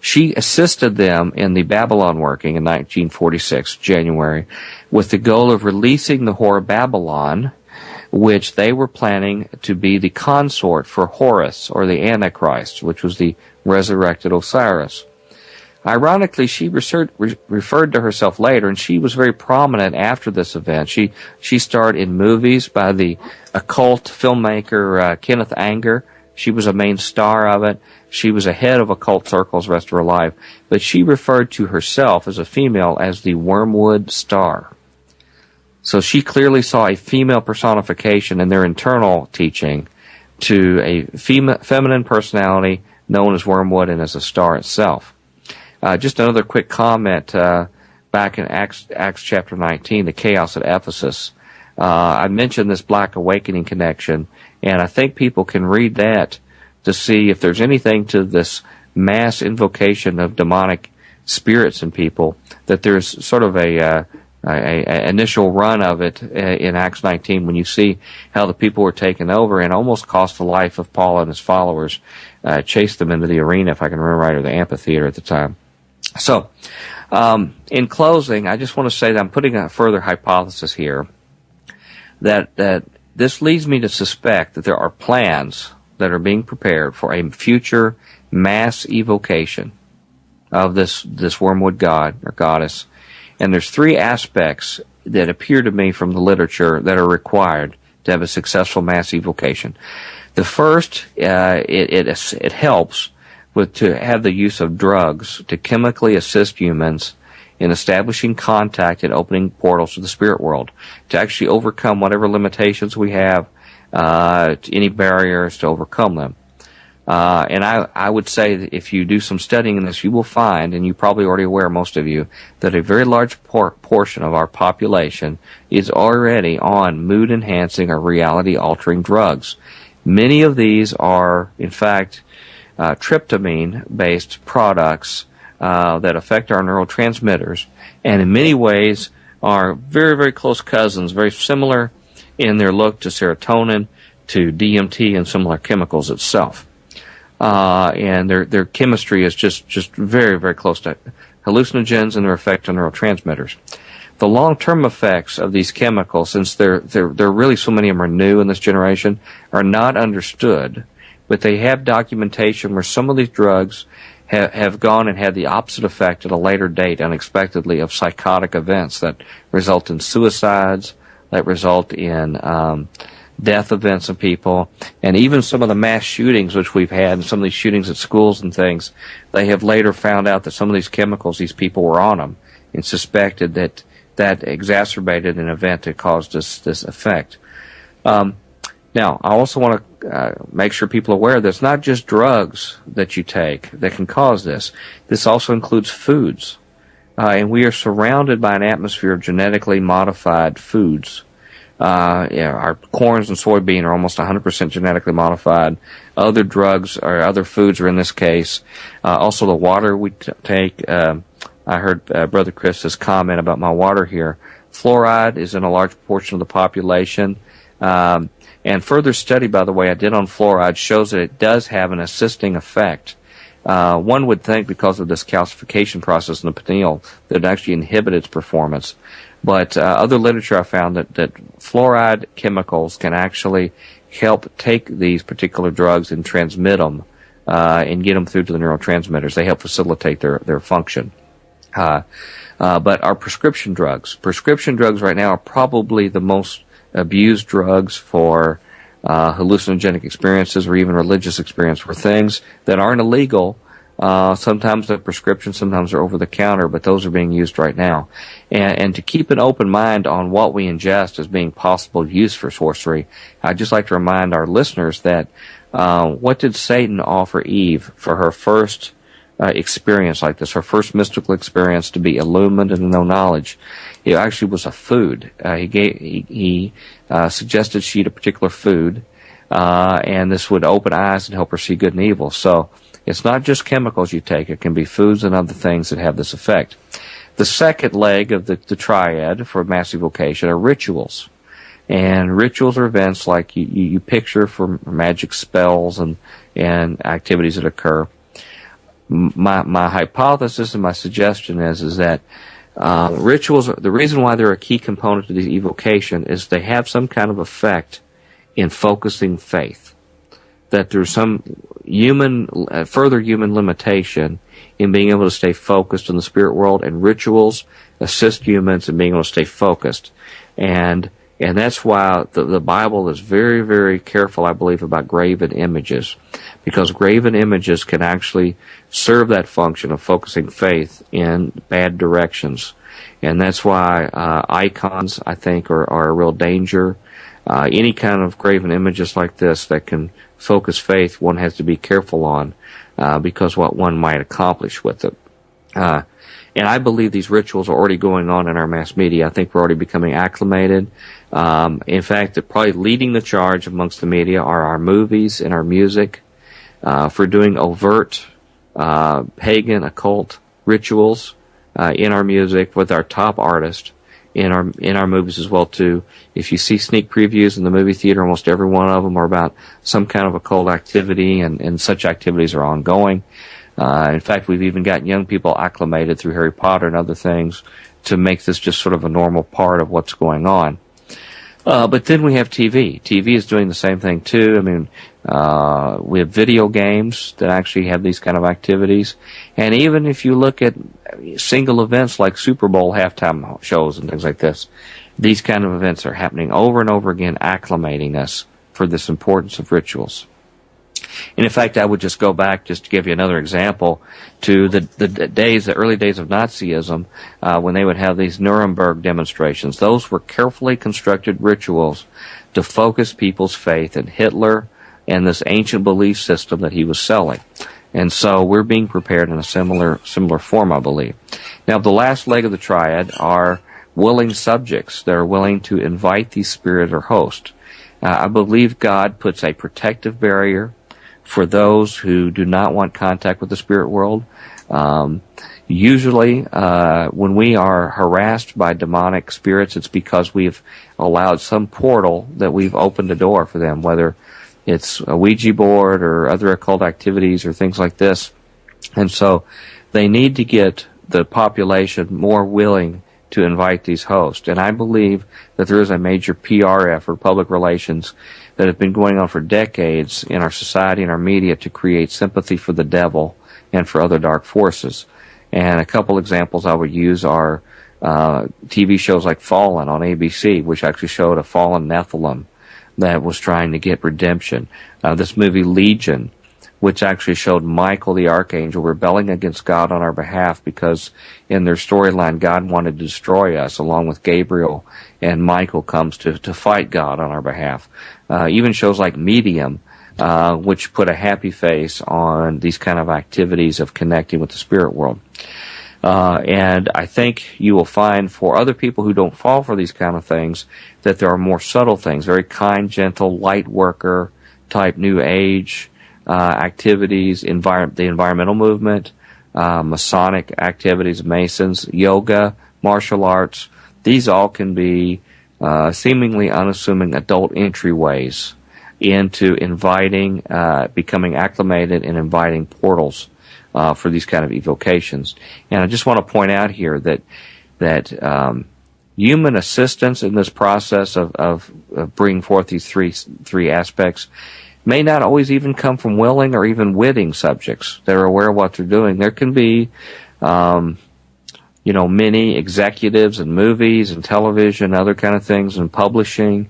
She assisted them in the Babylon working in 1946, January, with the goal of releasing the whore Babylon, which they were planning to be the consort for Horus, or the Antichrist, which was the resurrected Osiris. Ironically, she referred to herself later, and she was very prominent after this event. She starred in movies by the occult filmmaker Kenneth Anger. She was a main star of it. She was a head of occult circles the rest of her life. But she referred to herself as a female as the Wormwood Star. So she clearly saw a female personification in their internal teaching to a feminine personality known as Wormwood and as a star itself. Just another quick comment back in Acts chapter 19, the chaos at Ephesus. I mentioned this Black Awakening connection, and I think people can read that to see if there's anything to this mass invocation of demonic spirits in people, that there's sort of a initial run of it in Acts 19 when you see how the people were taken over and almost cost the life of Paul and his followers, chased them into the arena, if I can remember right, or the amphitheater at the time. So, in closing, I just want to say that I'm putting a further hypothesis here that this leads me to suspect that there are plans that are being prepared for a future mass evocation of this Wormwood god or goddess. And there's three aspects that appear to me from the literature that are required to have a successful mass evocation. The first, it helps to have the use of drugs to chemically assist humans in establishing contact and opening portals to the spirit world, to actually overcome whatever limitations we have, any barriers to overcome them. And I would say that if you do some studying in this, you will find, and you're probably already aware, most of you, that a very large portion of our population is already on mood-enhancing or reality-altering drugs. Many of these are, in fact, tryptamine-based products that affect our neurotransmitters, and in many ways are very, very close cousins, very similar in their look to serotonin, to DMT, and similar chemicals itself. And their chemistry is just very, very close to hallucinogens and their effect on neurotransmitters. The long-term effects of these chemicals, since there really so many of them are new in this generation, are not understood. But they have documentation where some of these drugs have gone and had the opposite effect at a later date, unexpectedly, of psychotic events that result in suicides, that result in death events of people, and even some of the mass shootings which we've had, and some of these shootings at schools and things, they have later found out that some of these chemicals, these people were on them, and suspected that exacerbated an event that caused this effect. Now, I also want to make sure people are aware that it's not just drugs that you take that can cause this. This also includes foods. And we are surrounded by an atmosphere of genetically modified foods. Our corns and soybean are almost 100% genetically modified. Other drugs or other foods are in this case. Also the water we take. I heard Brother Chris's comment about my water here. Fluoride is in a large portion of the population. And further study, by the way, I did on fluoride shows that it does have an assisting effect. One would think because of this calcification process in the pineal that it actually inhibit its performance. But other literature I found that fluoride chemicals can actually help take these particular drugs and transmit them and get them through to the neurotransmitters. They help facilitate their function. But our prescription drugs right now are probably the most abused drugs for hallucinogenic experiences or even religious experience, for things that aren't illegal, Sometimes they're prescription, sometimes they're over the counter, but those are being used right now. And to keep an open mind on what we ingest as being possible use for sorcery, I'd just like to remind our listeners that what did Satan offer Eve for her first experience like this, her first mystical experience to be illumined and to know knowledge? It actually was a food. He suggested she eat a particular food, and this would open eyes and help her see good and evil. So it's not just chemicals you take. It can be foods and other things that have this effect. The second leg of the triad for mass evocation are rituals. And rituals are events like you picture for magic spells and activities that occur. My hypothesis and my suggestion is that rituals, the reason why they're a key component to the evocation is they have some kind of effect in focusing faith. That there's some further human limitation in being able to stay focused in the spirit world, and rituals assist humans in being able to stay focused. And that's why the Bible is very, very careful, I believe, about graven images, because graven images can actually serve that function of focusing faith in bad directions. And that's why icons, I think, are a real danger. Any kind of graven images like this that can focus faith, one has to be careful on, because what one might accomplish with it. And I believe these rituals are already going on in our mass media. I think we're already becoming acclimated. In fact, probably leading the charge amongst the media are our movies and our music for doing overt pagan occult rituals in our music with our top artists, in our movies as well too. If you see sneak previews in the movie theater, almost every one of them are about some kind of occult activity, and such activities are ongoing. In fact, we've even gotten young people acclimated through Harry Potter and other things to make this just sort of a normal part of what's going on. But then we have TV. TV is doing the same thing too. I mean, we have video games that actually have these kind of activities. And even if you look at single events like Super Bowl halftime shows and things like this, these kind of events are happening over and over again, acclimating us for this importance of rituals. And in fact, I would just go back, just to give you another example, to the early days of Nazism, when they would have these Nuremberg demonstrations. Those were carefully constructed rituals to focus people's faith in Hitler and this ancient belief system that he was selling. And so we're being prepared in a similar form, I believe. Now, the last leg of the triad are willing subjects that are willing to invite the spirit or host. I believe God puts a protective barrier for those who do not want contact with the spirit world. Usually, when we are harassed by demonic spirits, it's because we've allowed some portal that we've opened a door for them, whether it's a Ouija board or other occult activities or things like this. And so they need to get the population more willing to invite these hosts. And I believe that there is a major PR effort, public relations, that have been going on for decades in our society and our media to create sympathy for the devil and for other dark forces. And a couple examples I would use are TV shows like Fallen on ABC, which actually showed a fallen Nephilim that was trying to get redemption. This movie Legion, which actually showed Michael the Archangel rebelling against God on our behalf because in their storyline God wanted to destroy us, along with Gabriel, and Michael comes to fight God on our behalf. Even shows like Medium, which put a happy face on these kind of activities of connecting with the spirit world. And I think you will find for other people who don't fall for these kind of things that there are more subtle things, very kind, gentle, light worker type New Age activities, the environmental movement, Masonic activities, Masons, yoga, martial arts. These all can be seemingly unassuming adult entryways into inviting, becoming acclimated and inviting portals for these kind of evocations. And I just want to point out here that human assistance in this process of bringing forth these three aspects may not always even come from willing or even witting subjects that are aware of what they're doing. There can be, many executives in movies and television, other kind of things, and publishing,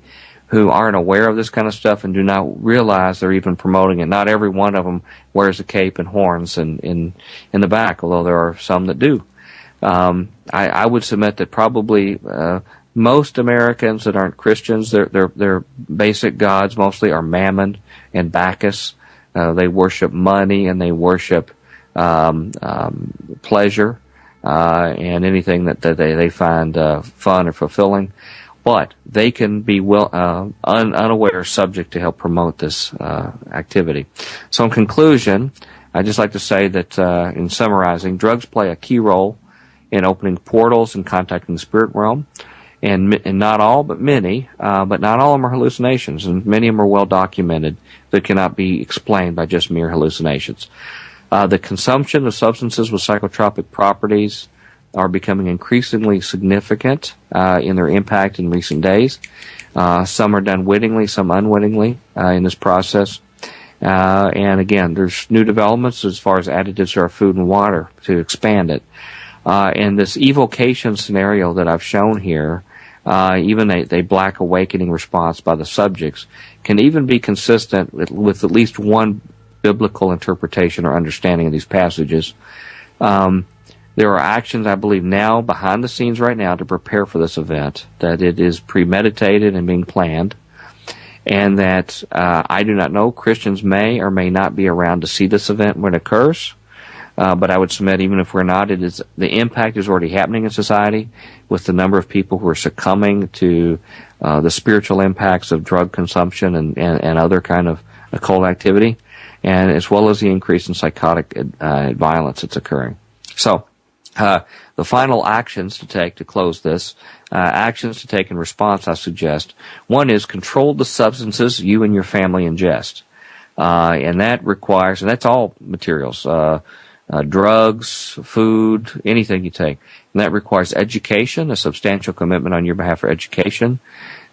who aren't aware of this kind of stuff and do not realize they're even promoting it. Not every one of them wears a cape and horns in the back, although there are some that do. I would submit that probably most Americans that aren't Christians, their basic gods mostly are Mammon and Bacchus. They worship money and they worship pleasure and anything that they find fun or fulfilling. But they can be unaware subject to help promote this activity. So in conclusion, I'd just like to say that in summarizing, drugs play a key role in opening portals and contacting the spirit realm. And not all, but many, but not all of them are hallucinations, and many of them are well documented that cannot be explained by just mere hallucinations. The consumption of substances with psychotropic properties are becoming increasingly significant in their impact in recent days. Some are done wittingly, some unwittingly in this process. And again, there's new developments as far as additives to our food and water to expand it. And this evocation scenario that I've shown here, even a black awakening response by the subjects, can even be consistent with at least one biblical interpretation or understanding of these passages. There are actions, I believe, now behind the scenes right now to prepare for this event, that it is premeditated and being planned, and that I do not know, Christians may or may not be around to see this event when it occurs. But I would submit, even if we're not, the impact is already happening in society with the number of people who are succumbing to the spiritual impacts of drug consumption and other kind of occult activity, and as well as the increase in psychotic violence that's occurring. So the final actions to take to close this, actions to take in response, I suggest. One is control the substances you and your family ingest. And that requires, and that's all materials, drugs, food, anything you take. And that requires education, a substantial commitment on your behalf for education,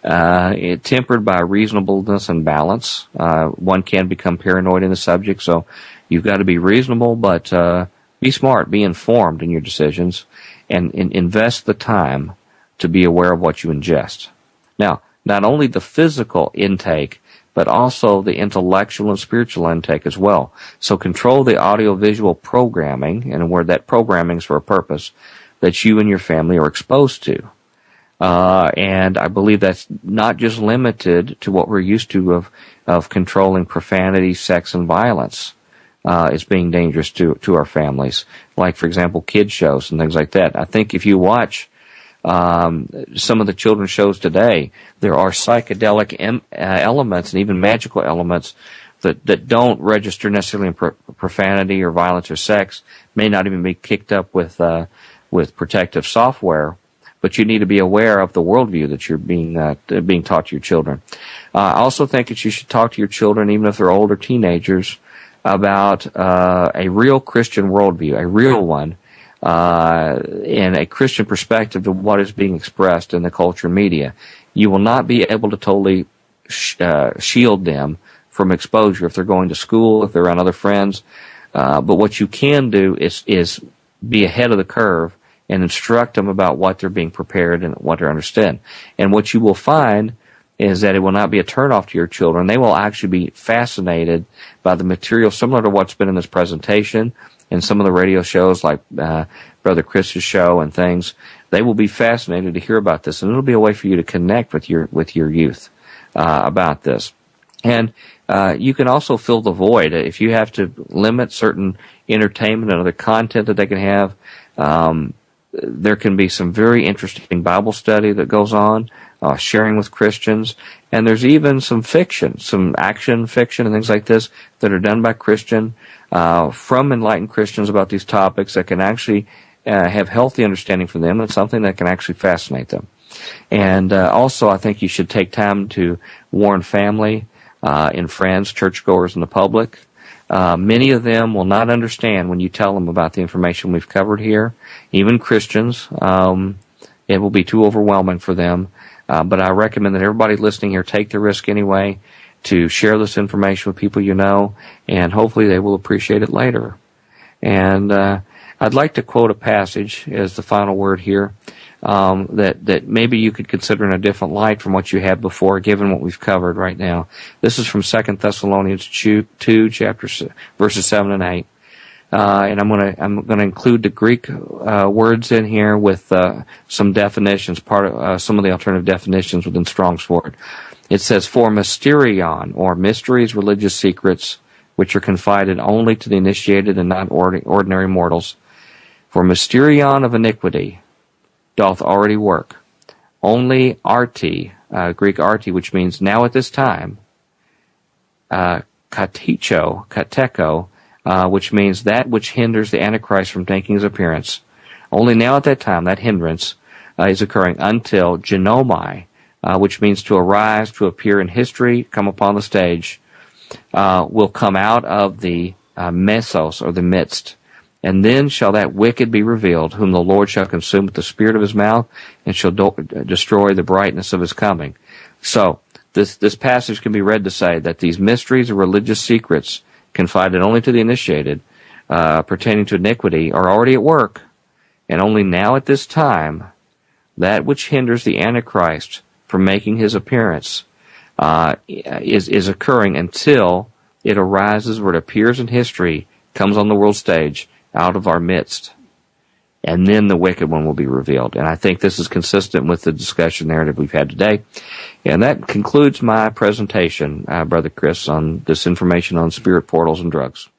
tempered by reasonableness and balance. One can become paranoid in the subject, so you've got to be reasonable, but be smart, be informed in your decisions, and invest the time to be aware of what you ingest. Now, not only the physical intake, but also the intellectual and spiritual intake as well. So control the audiovisual programming, and where that programming is for a purpose, that you and your family are exposed to. And I believe that's not just limited to what we're used to of controlling profanity, sex, and violence as being dangerous to our families. Like, for example, kids shows and things like that. I think if you watch some of the children's shows today, there are psychedelic elements and even magical elements that don't register necessarily in profanity or violence or sex, may not even be kicked up with protective software, but you need to be aware of the worldview that you're being taught to your children. I also think that you should talk to your children, even if they're older teenagers, about a real Christian worldview, a real one, and a Christian perspective to what is being expressed in the culture media. You will not be able to totally shield them from exposure if they're going to school, if they're around other friends. But what you can do is be ahead of the curve and instruct them about what they're being prepared and what they're understand. And what you will find is that it will not be a turnoff to your children. They will actually be fascinated by the material similar to what's been in this presentation and some of the radio shows like Brother Chris's show and things. They will be fascinated to hear about this, and it'll be a way for you to connect with your youth about this. And you can also fill the void. If you have to limit certain entertainment and other content that they can have, there can be some very interesting Bible study that goes on, sharing with Christians, and there's even some fiction, some action fiction and things like this that are done by Christian, from enlightened Christians about these topics that can actually have healthy understanding for them and something that can actually fascinate them. And also, I think you should take time to warn family and friends, churchgoers, and the public. Many of them will not understand when you tell them about the information we've covered here. Even Christians, it will be too overwhelming for them. But I recommend that everybody listening here take the risk anyway to share this information with people you know, and hopefully they will appreciate it later. And I'd like to quote a passage as the final word here that maybe you could consider in a different light from what you had before, given what we've covered right now. This is from 2 Thessalonians 2, verses 7 and 8. And I'm gonna include the Greek words in here with some definitions, some of the alternative definitions within Strong's Word. It says, "For mysterion, or mysteries, religious secrets, which are confided only to the initiated and not ordinary mortals. For mysterion of iniquity doth already work. Only arti," Greek arti, which means now at this time, kateko, which means that which hinders the Antichrist from making his appearance. Only now at that time, that hindrance is occurring until genomai, which means to arise, to appear in history, come upon the stage, will come out of the mesos, or the midst. And then shall that wicked be revealed, whom the Lord shall consume with the spirit of his mouth, and shall destroy the brightness of his coming. So, this passage can be read to say that these mysteries or religious secrets confided only to the initiated, pertaining to iniquity, are already at work, and only now at this time, that which hinders the Antichrist from making his appearance is occurring until it arises, or it appears in history, comes on the world stage, out of our midst. And then the wicked one will be revealed. And I think this is consistent with the discussion narrative we've had today. And that concludes my presentation, Brother Chris, on this information on spirit portals and drugs.